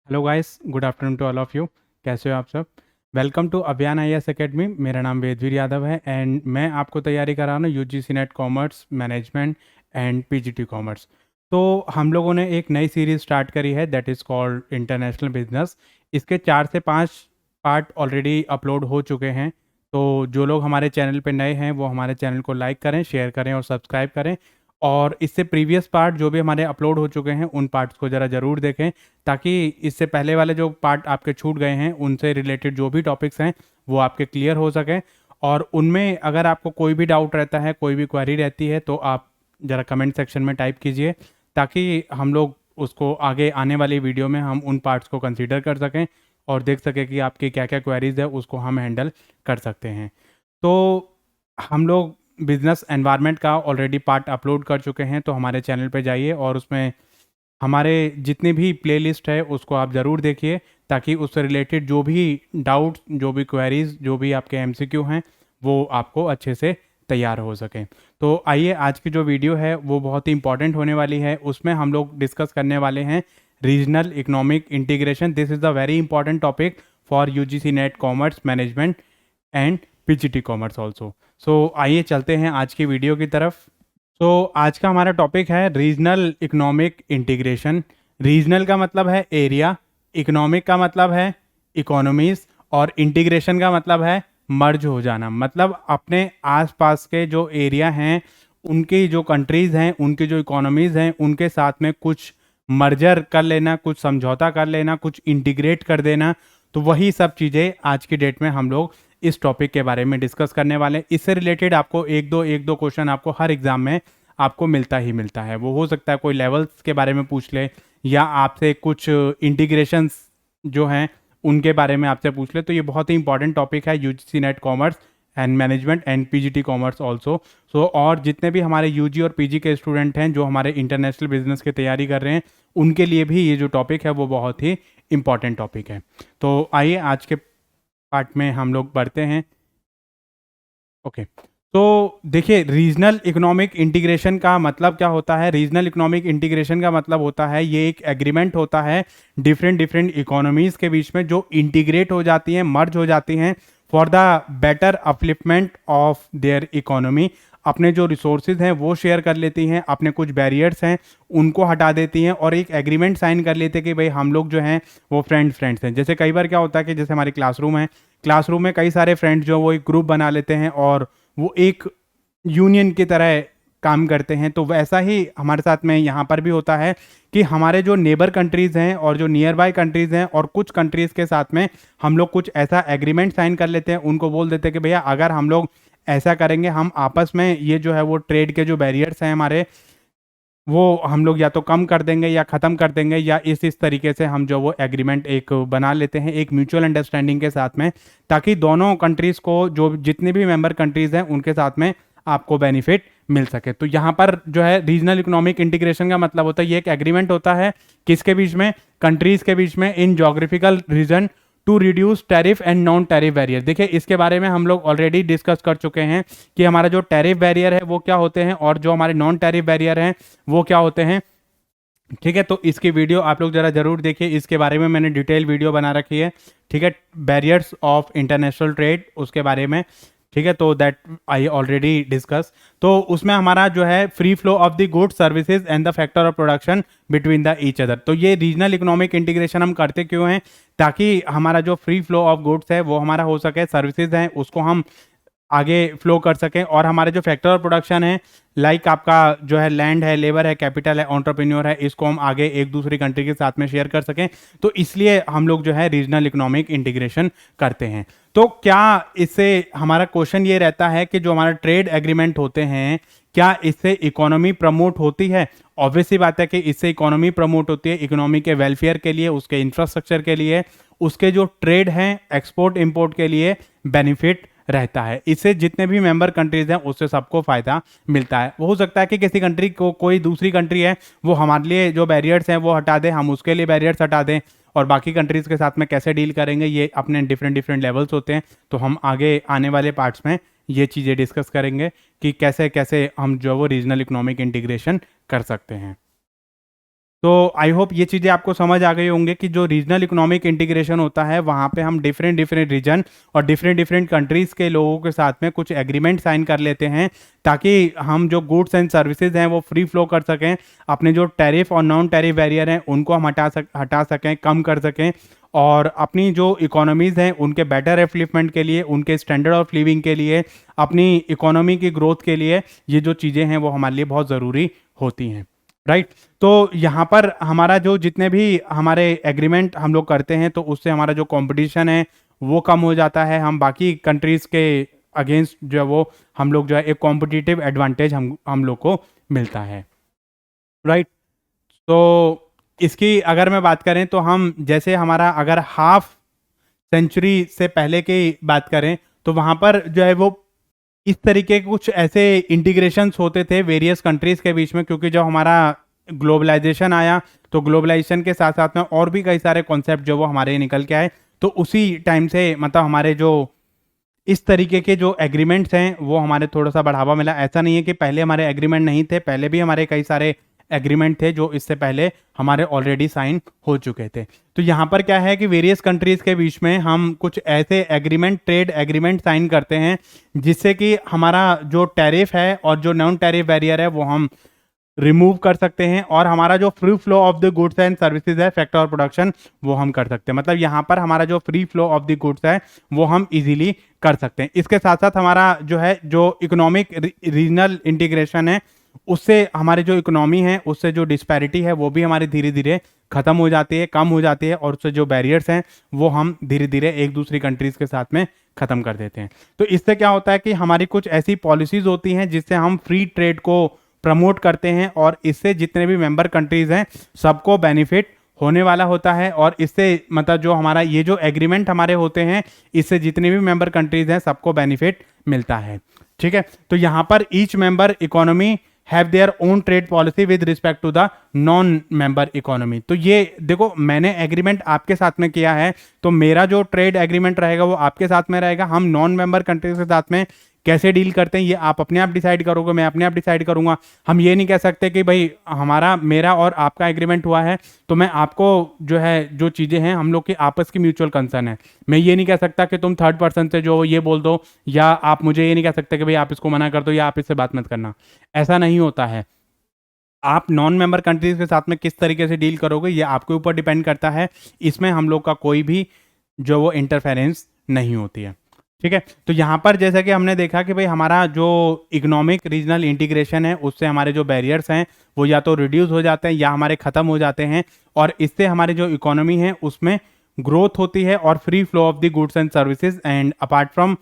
Hello guys, good afternoon to all of you. कैसे हो आप सब? Welcome to Abhiyan IAS academy. मेरा नाम वेदवीर यादव है एंड मैं आपको तैयारी करा रहा हूँ UGC NET commerce management and PGT commerce. तो हम लोगों ने एक नई सीरीज़ स्टार्ट करी है that is called international business. इसके 4 से 5 पार्ट ऑलरेडी अपलोड हो चुके हैं। तो जो लोग हमारे चैनल पे नए हैं वो हमारे चैनल को लाइक करें, शेयर करें और सब्सक्राइब करें। और इससे प्रीवियस पार्ट जो भी हमारे अपलोड हो चुके हैं उन पार्ट्स को ज़रा ज़रूर देखें, ताकि इससे पहले वाले जो पार्ट आपके छूट गए हैं उनसे रिलेटेड जो भी टॉपिक्स हैं वो आपके क्लियर हो सकें। और उनमें अगर आपको कोई भी डाउट रहता है, कोई भी क्वेरी रहती है, तो आप ज़रा कमेंट सेक्शन में टाइप कीजिए, ताकि हम लोग उसको आगे आने वाली वीडियो में हम उन पार्ट्स को कंसीडर कर सकें और देख सकें कि आपकी क्या क्या क्वेरीज है उसको हम हैंडल कर सकते हैं। तो हम लोग बिजनेस एनवायरनमेंट का ऑलरेडी पार्ट अपलोड कर चुके हैं, तो हमारे चैनल पे जाइए और उसमें हमारे जितनी भी प्लेलिस्ट है उसको आप ज़रूर देखिए, ताकि उससे रिलेटेड जो भी डाउट्स, जो भी क्वेरीज, जो भी आपके एमसीक्यू हैं वो आपको अच्छे से तैयार हो सकें। तो आइए, आज की जो वीडियो है वो बहुत ही इंपॉर्टेंट होने वाली है। उसमें हम लोग डिस्कस करने वाले हैं regional economic integration. This is a very important topic for UGC NET commerce management and PGT commerce also. So आइए चलते हैं आज की वीडियो की तरफ। तो आज का हमारा टॉपिक है रीजनल इकोनॉमिक इंटीग्रेशन। रीजनल का मतलब है एरिया, इकोनॉमिक का मतलब है इकोनॉमीज, और इंटीग्रेशन का मतलब है मर्ज हो जाना। मतलब अपने आसपास के जो एरिया हैं, उनकी जो कंट्रीज़ हैं, उनकी जो इकोनॉमीज़ हैं, उनके साथ में कुछ मर्जर कर लेना, कुछ समझौता कर लेना, कुछ इंटीग्रेट कर देना। तो वही सब चीज़ें आज की डेट में हम लोग इस टॉपिक के बारे में डिस्कस करने वाले हैं। इससे रिलेटेड आपको एक दो क्वेश्चन आपको हर एग्जाम में आपको मिलता ही मिलता है। वो हो सकता है कोई लेवल्स के बारे में पूछ ले, या आपसे कुछ इंटीग्रेशंस जो हैं उनके बारे में आपसे पूछ ले। तो ये बहुत ही इंपॉर्टेंट टॉपिक है UGC NET commerce and management and PGT commerce also. So और जितने भी हमारे यूजी और पीजी के स्टूडेंट हैं जो हमारे इंटरनेशनल बिजनेस की तैयारी कर रहे हैं, उनके लिए भी ये जो टॉपिक है वो बहुत ही इंपॉर्टेंट टॉपिक है। तो आइए आज के पार्ट में हम लोग बढ़ते हैं। ओके, तो देखिए, रीजनल इकोनॉमिक इंटीग्रेशन का मतलब क्या होता है। रीजनल इकोनॉमिक इंटीग्रेशन का मतलब होता है, ये एक एग्रीमेंट होता है डिफरेंट डिफरेंट इकोनॉमीज के बीच में जो इंटीग्रेट हो जाती हैं, मर्ज हो जाती हैं for the better upliftment of their economy. अपने जो रिसोर्सेज हैं वो शेयर कर लेती हैं, अपने कुछ बैरियर्स हैं उनको हटा देती हैं, और एक एग्रीमेंट साइन कर लेते हैं कि भाई हम लोग जो हैं वो फ्रेंड्स हैं। जैसे कई बार क्या होता है कि जैसे हमारी क्लासरूम है, क्लासरूम में कई सारे फ्रेंड्स जो वो एक ग्रुप बना लेते हैं और वो एक यूनियन की तरह काम करते हैं। तो वैसा ही हमारे साथ में यहाँ पर भी होता है कि हमारे जो नेबर कंट्रीज़ हैं और जो नियर बाय कंट्रीज़ हैं और कुछ कंट्रीज़ के साथ में हम लोग कुछ ऐसा एग्रीमेंट साइन कर लेते हैं। उनको बोल देते हैं कि भैया अगर हम लोग ऐसा करेंगे, हम आपस में ये जो है वो ट्रेड के जो बैरियर्स हैं हमारे, वो हम लोग या तो कम कर देंगे या ख़त्म कर देंगे, या इस तरीके से हम जो वो एग्रीमेंट एक बना लेते हैं एक म्यूचुअल अंडरस्टैंडिंग के साथ में, ताकि दोनों कंट्रीज़ को, जो जितनी भी मेंबर कंट्रीज़ हैं उनके साथ में आपको बेनिफिट मिल सके। तो यहाँ पर जो है रीजनल इकोनॉमिक इंटीग्रेशन का मतलब होता है, ये एक एग्रीमेंट होता है किसके बीच में, कंट्रीज़ के बीच में, in geographical region to reduce tariff and non tariff barrier. देखिए, इसके बारे में हम लोग ऑलरेडी डिस्कस कर चुके हैं कि हमारा जो टैरिफ बैरियर है वो क्या होते हैं और जो हमारे नॉन टैरिफ बैरियर हैं वो क्या होते हैं। ठीक है, तो इसकी वीडियो आप लोग जरा जरूर देखिए, इसके बारे में मैंने डिटेल वीडियो बना रखी है। ठीक है, बैरियर्स ऑफ इंटरनेशनल ट्रेड, उसके बारे में। ठीक है, तो दैट आई ऑलरेडी डिस्कस। तो उसमें हमारा जो है free flow of the goods services and the factor of production between the each other. तो ये रीजनल इकोनॉमिक इंटीग्रेशन हम करते क्यों हैं, ताकि हमारा जो फ्री फ्लो ऑफ गुड्स है वो हमारा हो सके, सर्विसेज हैं उसको हम आगे फ्लो कर सकें, और हमारे जो फैक्टर ऑफ प्रोडक्शन है, लाइक आपका जो है लैंड है, लेबर है, कैपिटल है, एंटरप्रेन्योर है, इसको हम आगे एक दूसरी कंट्री के साथ में शेयर कर सकें। तो इसलिए हम लोग जो है रीजनल इकोनॉमिक इंटीग्रेशन करते हैं। तो क्या इससे हमारा क्वेश्चन ये रहता है कि जो हमारा ट्रेड एग्रीमेंट होते हैं, क्या इससे इकोनॉमी प्रमोट होती है। ऑब्वियसली बात है कि इससे इकोनॉमी प्रमोट होती है, इकोनॉमी के वेलफेयर के लिए, उसके इंफ्रास्ट्रक्चर के लिए, उसके जो ट्रेड हैं एक्सपोर्ट इंपोर्ट के लिए बेनिफिट रहता है। इससे जितने भी मेंबर कंट्रीज हैं उससे सबको फायदा मिलता है। वो हो सकता है कि किसी कंट्री को, कोई दूसरी कंट्री है वो हमारे लिए जो बैरियर्स हैं वो हटा दे, हम उसके लिए बैरियर्स हटा दें, और बाकी कंट्रीज के साथ में कैसे डील करेंगे ये अपने डिफरेंट डिफरेंट लेवल्स होते हैं। तो हम आगे आने वाले पार्ट्स में ये चीज़ें डिस्कस करेंगे कि कैसे कैसे हम जो वो रीजनल इकोनॉमिक इंटीग्रेशन कर सकते हैं। तो आई होप ये चीज़ें आपको समझ आ गई होंगे कि जो रीजनल इकोनॉमिक इंटीग्रेशन होता है वहाँ पे हम डिफरेंट डिफरेंट रीजन और डिफरेंट डिफरेंट कंट्रीज़ के लोगों के साथ में कुछ एग्रीमेंट साइन कर लेते हैं, ताकि हम जो गुड्स एंड सर्विसेज हैं वो फ्री फ्लो कर सकें, अपने जो टैरिफ और नॉन टैरिफ बैरियर हैं उनको हम हटा सकें, कम कर सकें, और अपनी जो इकोनॉमीज़ हैं उनके बेटर एफ्लिपमेंट के लिए, उनके स्टैंडर्ड ऑफ लिविंग के लिए, अपनी इकोनॉमी की ग्रोथ के लिए ये जो चीज़ें हैं वो हमारे लिए बहुत ज़रूरी होती हैं, राइट। तो यहाँ पर हमारा जो जितने भी हमारे एग्रीमेंट हम लोग करते हैं तो उससे हमारा जो कंपटीशन है वो कम हो जाता है, हम बाकी कंट्रीज़ के अगेंस्ट जो है वो हम लोग जो है एक कॉम्पिटिटिव एडवांटेज हम लोग को मिलता है, राइट। तो इसकी अगर मैं बात करें तो हम जैसे हमारा अगर हाफ सेंचुरी से पहले की बात करें तो वहाँ पर जो है वो इस तरीके के कुछ ऐसे इंटीग्रेशंस होते थे वेरियस कंट्रीज के बीच में, क्योंकि जब हमारा ग्लोबलाइजेशन आया तो ग्लोबलाइजेशन के साथ साथ में और भी कई सारे कॉन्सेप्ट जो वो हमारे निकल के आए, तो उसी टाइम से मतलब हमारे जो इस तरीके के जो एग्रीमेंट्स हैं वो हमारे थोड़ा सा बढ़ावा मिला। ऐसा नहीं है कि पहले हमारे एग्रीमेंट नहीं थे, पहले भी हमारे कई सारे एग्रीमेंट थे जो इससे पहले हमारे ऑलरेडी साइन हो चुके थे। तो यहाँ पर क्या है कि वेरियस कंट्रीज के बीच में हम कुछ ऐसे एग्रीमेंट, ट्रेड एग्रीमेंट साइन करते हैं जिससे कि हमारा जो टैरिफ है और जो नॉन टैरिफ बैरियर है वो हम रिमूव कर सकते हैं, और हमारा जो free flow of the goods and services है, फैक्टर ऑफ प्रोडक्शन, वो हम कर सकते हैं। मतलब यहाँ पर हमारा जो free flow of the goods है वो हम इजीली कर सकते हैं। इसके साथ साथ हमारा जो है जो इकोनॉमिक रीजनल इंटीग्रेशन है उससे हमारी जो इकोनॉमी है उससे जो डिस्पैरिटी है वो भी हमारी धीरे धीरे खत्म हो जाती है, कम हो जाती है, और उससे जो बैरियर्स हैं वो हम धीरे धीरे एक दूसरी कंट्रीज के साथ में खत्म कर देते हैं। तो इससे क्या होता है कि हमारी कुछ ऐसी पॉलिसीज होती हैं जिससे हम फ्री ट्रेड को प्रमोट करते हैं, और इससे जितने भी मेंबर कंट्रीज हैं सबको बेनिफिट होने वाला होता है। और इससे मतलब जो हमारा ये जो एग्रीमेंट हमारे होते हैं इससे जितने भी मेंबर कंट्रीज हैं सबको बेनिफिट मिलता है, ठीक है। तो यहाँ पर each member economy have their own trade policy with respect to the non member economy. तो ये देखो मैंने एग्रीमेंट आपके साथ में किया है तो मेरा जो ट्रेड एग्रीमेंट रहेगा वो आपके साथ में रहेगा। हम नॉन मेंबर कंट्रीज के साथ में कैसे डील करते हैं ये आप अपने आप डिसाइड करोगे, मैं अपने आप डिसाइड करूंगा। हम ये नहीं कह सकते कि भाई हमारा मेरा और आपका एग्रीमेंट हुआ है तो मैं आपको जो है जो चीज़ें हैं हम लोग की आपस की म्यूचुअल कंसर्न है, मैं ये नहीं कह सकता कि तुम थर्ड पर्सन से जो ये बोल दो, या आप मुझे ये नहीं कह सकते कि भाई आप इसको मना कर दो या आप इससे बात मत करना। ऐसा नहीं होता है। आप नॉन मेंबर कंट्रीज के साथ में किस तरीके से डील करोगे ये आपके ऊपर डिपेंड करता है, इसमें हम लोग का कोई भी जो वो इंटरफेरेंस नहीं होती है, ठीक है। तो यहाँ पर जैसा कि हमने देखा कि भाई हमारा जो इकोनॉमिक रीजनल इंटीग्रेशन है उससे हमारे जो बैरियर्स हैं वो या तो रिड्यूस हो जाते हैं या हमारे ख़त्म हो जाते हैं, और इससे हमारी जो इकोनॉमी है उसमें ग्रोथ होती है और free flow of the goods and services, and apart from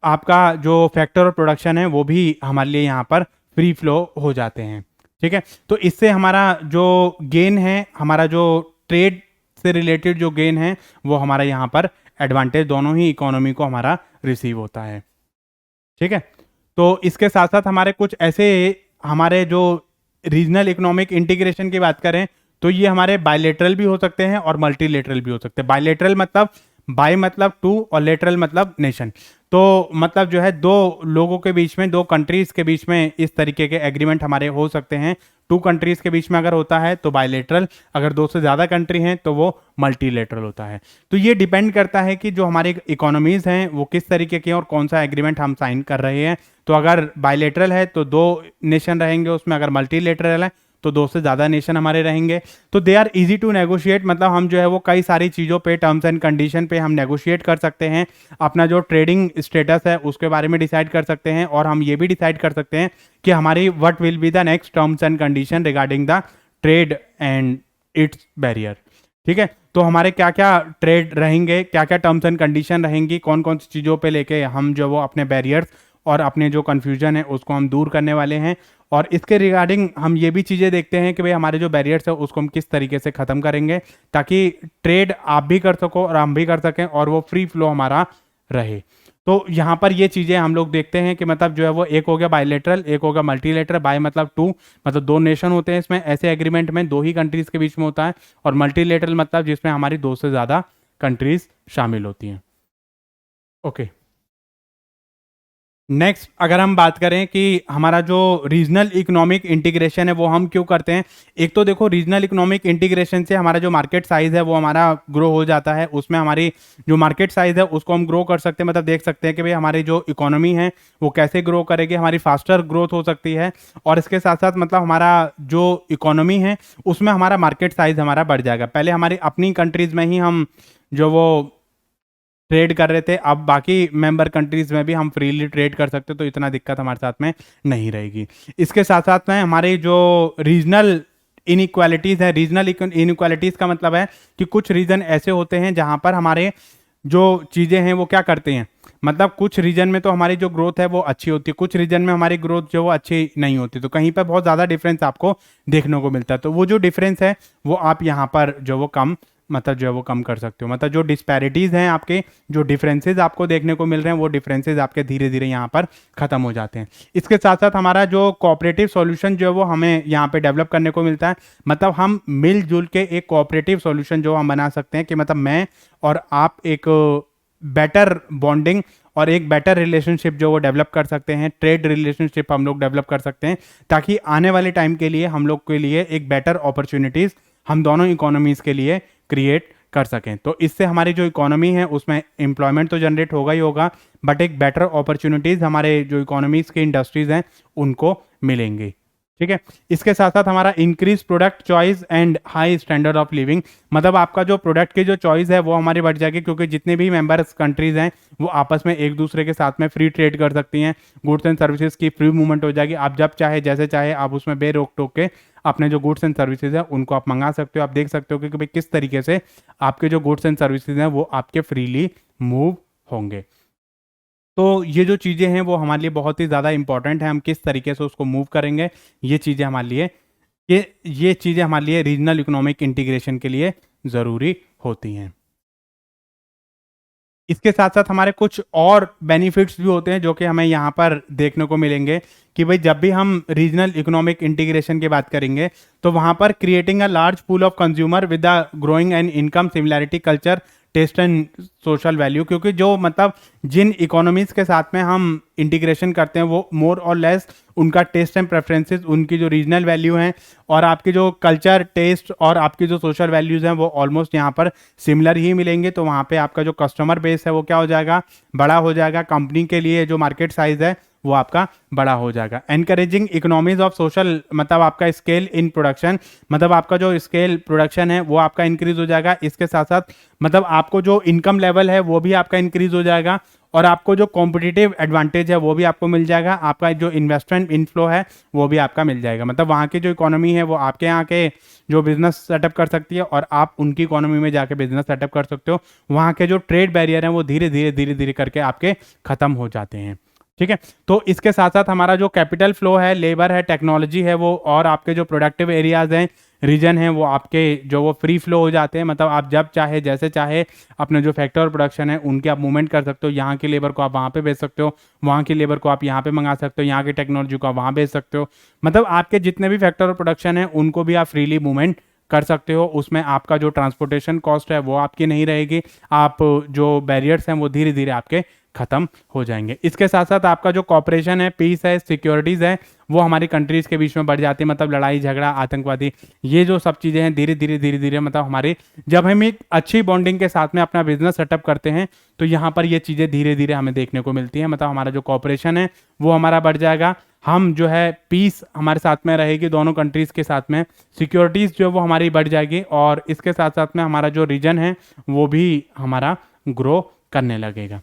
आपका जो फैक्टर ऑफ प्रोडक्शन है वो भी हमारे लिए यहाँ पर फ्री फ्लो हो जाते हैं, ठीक है। तो इससे हमारा जो गेन है, हमारा जो ट्रेड से रिलेटेड जो गेन है वो हमारा यहाँ पर एडवांटेज दोनों ही इकोनॉमी को हमारा रिसीव होता है, ठीक है। तो इसके साथ साथ हमारे कुछ ऐसे हमारे जो रीजनल इकोनॉमिक इंटीग्रेशन की बात करें तो ये हमारे बायलेटरल भी हो सकते हैं और मल्टीलेटरल भी हो सकते हैं। बायलेटरल मतलब बाय मतलब टू और लेटरल मतलब नेशन। तो मतलब जो है दो लोगों के बीच में, दो कंट्रीज के बीच में इस तरीके के एग्रीमेंट हमारे हो सकते हैं। टू कंट्रीज के बीच में अगर होता है तो बायलेटरल, अगर दो से ज़्यादा कंट्री हैं तो वो मल्टीलेटरल होता है। तो ये डिपेंड करता है कि जो हमारी इकोनॉमीज़ हैं वो किस तरीके की हैं और कौन सा एग्रीमेंट हम साइन कर रहे हैं। तो अगर बायलेटरल है तो दो नेशन रहेंगे उसमें, अगर मल्टीलेटरल है तो दो से ज़्यादा नेशन हमारे रहेंगे। तो they are easy to negotiate, मतलब हम जो है वो कई सारी चीज़ों पे, टर्म्स एंड कंडीशन पे हम नेगोशिएट कर सकते हैं, अपना जो ट्रेडिंग स्टेटस है उसके बारे में डिसाइड कर सकते हैं, और हम ये भी डिसाइड कर सकते हैं कि हमारी what will be the next terms and condition regarding the trade and it's barrier, ठीक है। तो हमारे क्या क्या ट्रेड रहेंगे, क्या क्या टर्म्स एंड कंडीशन रहेंगी, कौन कौन सी चीज़ों पे लेके हम जो वो अपने बैरियर्स और अपने जो कन्फ्यूजन है उसको हम दूर करने वाले हैं। और इसके रिगार्डिंग हम ये भी चीज़ें देखते हैं कि भाई हमारे जो बैरियर्स है उसको हम किस तरीके से ख़त्म करेंगे ताकि ट्रेड आप भी कर सको और हम भी कर सकें और वो फ्री फ्लो हमारा रहे। तो यहाँ पर ये चीज़ें हम लोग देखते हैं कि मतलब जो है वो एक हो गया बायलेटरल, एक हो गया मल्टीलेटरल। बाय मतलब टू, मतलब दो नेशन होते हैं इसमें, ऐसे एग्रीमेंट में दो ही कंट्रीज़ के बीच में होता है। और मल्टीलेटरल मतलब जिसमें हमारी दो से ज़्यादा कंट्रीज़ शामिल होती हैं। ओके। नेक्स्ट अगर हम बात करें कि हमारा जो रीजनल इकोनॉमिक इंटीग्रेशन है वो हम क्यों करते हैं। एक तो देखो रीजनल इकोनॉमिक इंटीग्रेशन से हमारा जो मार्केट साइज है वो हमारा ग्रो हो जाता है, उसमें हमारी जो मार्केट साइज है उसको हम ग्रो कर सकते हैं, मतलब देख सकते हैं कि भाई हमारी जो इकोनॉमी है वो कैसे ग्रो करेगी, हमारी फास्टर ग्रोथ हो सकती है। और इसके साथ साथ मतलब हमारा जो इकोनॉमी है उसमें हमारा मार्केट साइज हमारा बढ़ जाएगा। पहले हमारी अपनी कंट्रीज में ही हम जो वो ट्रेड कर रहे थे, अब बाकी मेंबर कंट्रीज में भी हम फ्रीली ट्रेड कर सकते, तो इतना दिक्कत हमारे साथ में नहीं रहेगी। इसके साथ साथ में हमारे जो रीजनल इनइक्वालिटीज़ है, रीजनल इनइक्वालिटीज़ का मतलब है कि कुछ रीजन ऐसे होते हैं जहां पर हमारे जो चीज़ें हैं वो क्या करते हैं, मतलब कुछ रीजन में तो हमारी जो ग्रोथ है वो अच्छी होती है, कुछ रीजन में हमारी ग्रोथ जो वो अच्छी नहीं होती, तो कहीं पर बहुत ज़्यादा डिफरेंस आपको देखने को मिलता है। तो वो जो डिफरेंस है वो आप यहाँ पर जो वो कम, मतलब जो है वो कम कर सकते हो। मतलब जो डिस्पैरिटीज़ हैं आपके, जो डिफरेंसेस आपको देखने को मिल रहे हैं वो डिफरेंसेस आपके धीरे धीरे यहाँ पर ख़त्म हो जाते हैं। इसके साथ साथ हमारा जो कोऑपरेटिव सॉल्यूशन जो है वो हमें यहाँ पे डेवलप करने को मिलता है, मतलब हम मिलजुल के एक कोऑपरेटिव सॉल्यूशन जो हम बना सकते हैं कि मतलब मैं और आप एक बेटर बॉन्डिंग और एक बेटर रिलेशनशिप जो वो डेवलप कर सकते हैं, ट्रेड रिलेशनशिप हम लोग डेवलप कर सकते हैं, ताकि आने वाले टाइम के लिए हम लोग के लिए एक बेटर अपॉर्चुनिटीज़ हम दोनों इकोनॉमीज़ के लिए क्रिएट कर सकें। तो इससे हमारी जो इकोनॉमी है उसमें एम्प्लॉयमेंट तो जनरेट होगा ही होगा, बट एक बेटर अपॉर्चुनिटीज़ हमारे जो इकोनॉमीज़ के इंडस्ट्रीज़ हैं उनको मिलेंगी। ठीक है। इसके साथ साथ हमारा increase product choice and high standard of living, मतलब आपका जो प्रोडक्ट की जो चॉइस है वो हमारी बढ़ जाएगी, क्योंकि जितने भी मेंबर्स कंट्रीज हैं वो आपस में एक दूसरे के साथ में फ्री ट्रेड कर सकती हैं, गुड्स एंड सर्विसेज की फ्री मूवमेंट हो जाएगी। आप जब चाहे जैसे चाहे आप उसमें बेरोक टोक के अपने जो गुड्स एंड सर्विसेज है उनको आप मंगा सकते हो। आप देख सकते हो कि भाई किस तरीके से आपके जो गुड्स एंड सर्विसेज हैं वो आपके फ्रीली मूव होंगे। तो ये जो चीज़ें हैं वो हमारे लिए बहुत ही ज़्यादा इंपॉर्टेंट है, हम किस तरीके से उसको मूव करेंगे, ये चीज़ें हमारे लिए, ये चीज़ें हमारे लिए रीजनल इकोनॉमिक इंटीग्रेशन के लिए ज़रूरी होती हैं। इसके साथ साथ हमारे कुछ और बेनिफिट्स भी होते हैं जो कि हमें यहाँ पर देखने को मिलेंगे कि भाई जब भी हम रीजनल इकोनॉमिक इंटीग्रेशन की बात करेंगे तो वहाँ पर creating a large pool of consumer with the growing and income similarity culture taste and social value, क्योंकि जो मतलब जिन इकोनॉमीज के साथ में हम इंटीग्रेशन करते हैं वो मोर और लेस उनका टेस्ट एंड प्रेफरेंसेस, उनकी जो रीजनल वैल्यू हैं और आपकी जो कल्चर टेस्ट और आपकी जो सोशल वैल्यूज़ हैं वो ऑलमोस्ट यहाँ पर सिमिलर ही मिलेंगे। तो वहाँ पे आपका जो कस्टमर बेस है वो क्या हो जाएगा, बड़ा हो जाएगा, कंपनी के लिए जो मार्केट साइज है वो आपका बड़ा हो जाएगा। एनकरेजिंग इकोनॉमीज ऑफ सोशल, मतलब आपका स्केल इन प्रोडक्शन, मतलब आपका जो स्केल प्रोडक्शन है वो आपका इंक्रीज हो जाएगा। इसके साथ साथ मतलब आपको जो इनकम लेवल है वो भी आपका इंक्रीज हो जाएगा और आपको जो कॉम्पिटिटिव एडवांटेज है वो भी आपको मिल जाएगा, आपका जो इन्वेस्टमेंट इनफ्लो है वो भी आपका मिल जाएगा। मतलब वहाँ की जो इकोनॉमी है वो आपके यहाँ के जो बिजनेस सेटअप कर सकती है और आप उनकी इकोनॉमी में जाके बिजनेस सेटअप कर सकते हो। वहाँ के जो ट्रेड बैरियर हैं वो धीरे धीरे करके आपके खत्म हो जाते हैं। ठीक है। तो इसके साथ साथ हमारा जो कैपिटल फ्लो है, लेबर है, टेक्नोलॉजी है वो, और आपके जो प्रोडक्टिव एरियाज हैं, रीजन है, वो आपके जो वो फ्री फ्लो हो जाते हैं। मतलब आप जब चाहे जैसे चाहे अपने जो फैक्टर और प्रोडक्शन है उनके आप मूवमेंट कर सकते हो। यहाँ की लेबर को आप वहाँ पे भेज सकते हो, वहाँ की लेबर को आप यहाँ पे मंगा सकते हो, यहाँ की टेक्नोलॉजी को आप वहाँ भेज सकते हो। मतलब आपके जितने भी फैक्टर और प्रोडक्शन है उनको भी आप फ्रीली मूवमेंट कर सकते हो। उसमें आपका जो ट्रांसपोर्टेशन कॉस्ट है वो आपकी नहीं रहेगी, आप जो बैरियर्स हैं वो धीरे धीरे आपके खत्म हो जाएंगे। इसके साथ साथ आपका जो कॉपरेशन है, पीस है, सिक्योरिटीज़ है, वो हमारी कंट्रीज़ के बीच में बढ़ जाती है। मतलब लड़ाई झगड़ा, आतंकवादी, ये जो सब चीज़ें हैं धीरे धीरे मतलब हमारी, जब हम एक अच्छी बॉन्डिंग के साथ में अपना बिजनेस सेटअप करते हैं तो यहाँ पर ये चीज़ें धीरे धीरे हमें देखने को मिलती हैं। मतलब हमारा जो कॉपरेशन है वो हमारा बढ़ जाएगा, हम जो है पीस हमारे साथ में रहेगी दोनों कंट्रीज़ के साथ में, सिक्योरिटीज़ जो है वो हमारी बढ़ जाएगी और इसके साथ साथ में हमारा जो रीजन है वो भी हमारा ग्रो करने लगेगा।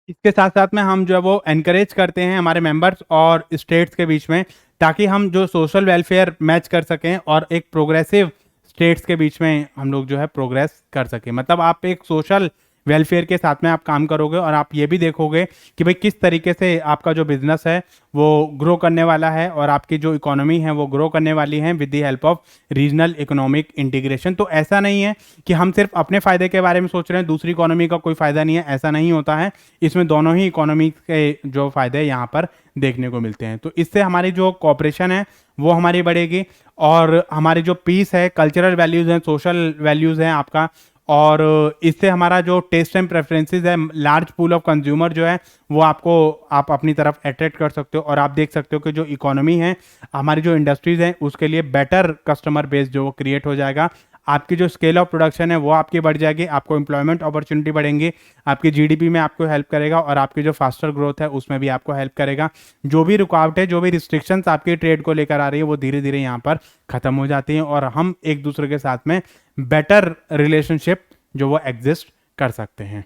इसके साथ साथ में हम जो है वो एनकरेज करते हैं हमारे मेंबर्स और स्टेट्स के बीच में, ताकि हम जो सोशल वेलफेयर मैच कर सकें और एक प्रोग्रेसिव स्टेट्स के बीच में हम लोग जो है प्रोग्रेस कर सकें। मतलब आप एक सोशल वेलफेयर के साथ में आप काम करोगे और आप ये भी देखोगे कि भाई किस तरीके से आपका जो बिजनेस है वो ग्रो करने वाला है और आपकी जो इकोनॉमी है वो ग्रो करने वाली है with the help of regional economic integration. तो ऐसा नहीं है कि हम सिर्फ अपने फ़ायदे के बारे में सोच रहे हैं, दूसरी इकोनॉमी का कोई फ़ायदा नहीं है, ऐसा नहीं होता है। इसमें दोनों ही इकोनॉमी के जो फ़ायदे यहाँ पर देखने को मिलते हैं। तो इससे हमारी जो कॉपरेशन है वो हमारी बढ़ेगी और हमारी जो पीस है, कल्चरल वैल्यूज़ हैं, सोशल वैल्यूज़ हैं आपका, और इससे हमारा जो टेस्ट एंड प्रेफरेंसेस है, लार्ज पूल ऑफ कंज्यूमर जो है वो आप अपनी तरफ अट्रैक्ट कर सकते हो। और आप देख सकते हो कि जो इकोनॉमी है, हमारी जो इंडस्ट्रीज हैं, उसके लिए बेटर कस्टमर बेस जो वो क्रिएट हो जाएगा। आपकी जो स्केल ऑफ प्रोडक्शन है वो आपकी बढ़ जाएगी, आपको एम्प्लॉयमेंट अपॉर्चुनिटी बढ़ेंगी, आपकी जीडीपी में आपको हेल्प करेगा, और आपकी जो फास्टर ग्रोथ है उसमें भी आपको हेल्प करेगा। जो भी रुकावट है, जो भी रिस्ट्रिक्शंस आपकी ट्रेड को लेकर आ रही है, वो धीरे धीरे यहाँ पर खत्म हो जाती हैं, और हम एक दूसरे के साथ में बेटर रिलेशनशिप जो वो एग्जिस्ट कर सकते हैं।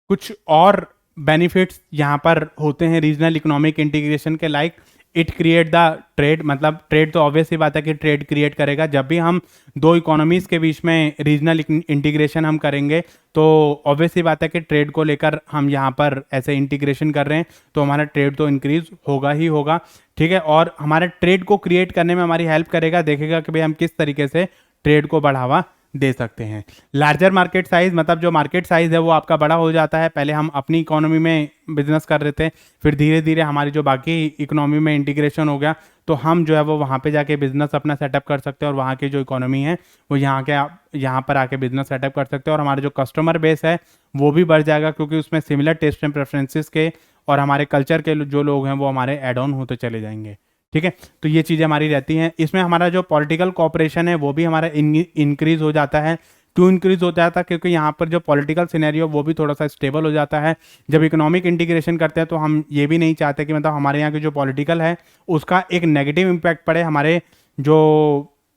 कुछ और बेनिफिट्स यहाँ पर होते हैं रीजनल इकोनॉमिक इंटीग्रेशन के, like it create the trade. मतलब ट्रेड तो ऑब्वियस ही बात है कि ट्रेड क्रिएट करेगा। जब भी हम दो इकोनॉमीज के बीच में रीजनल इंटीग्रेशन हम करेंगे, तो ऑब्वियस ही बात है कि ट्रेड को लेकर हम यहाँ पर ऐसे इंटीग्रेशन कर रहे हैं, तो हमारा ट्रेड तो इंक्रीज होगा ही होगा। ठीक है, और हमारे ट्रेड को क्रिएट करने में हमारी हेल्प करेगा, देखेगा कि भाई हम किस तरीके से ट्रेड को बढ़ावा दे सकते हैं। लार्जर मार्केट साइज, मतलब जो मार्केट साइज है वो आपका बड़ा हो जाता है। पहले हम अपनी इकोनॉमी में बिजनेस कर रहे थे, फिर धीरे धीरे हमारी जो बाकी इकोनॉमी में इंटीग्रेशन हो गया, तो हम जो है वो वहाँ पे जाके बिजनेस अपना सेटअप कर सकते हैं, और वहाँ की जो इकोनॉमी है वो यहाँ पर आके बिजनेस सेटअप कर सकते हैं। और हमारा जो कस्टमर बेस है वो भी बढ़ जाएगा, क्योंकि उसमें सिमिलर टेस्ट एंड प्रेफरेंसेस के और हमारे कल्चर के जो लोग हैं वो हमारे एड ऑन होते चले जाएंगे। ठीक है, तो ये चीज़ें हमारी रहती हैं। इसमें हमारा जो पॉलिटिकल कोऑपरेशन है वो भी हमारा इंक्रीज हो जाता है। क्यों इंक्रीज हो जाता है? क्योंकि यहाँ पर जो पॉलिटिकल सिनेरियो वो भी थोड़ा सा स्टेबल हो जाता है। जब इकोनॉमिक इंटीग्रेशन करते हैं तो हम ये भी नहीं चाहते कि मतलब हमारे यहाँ की जो पॉलिटिकल है उसका एक नेगेटिव इम्पैक्ट पड़े हमारे जो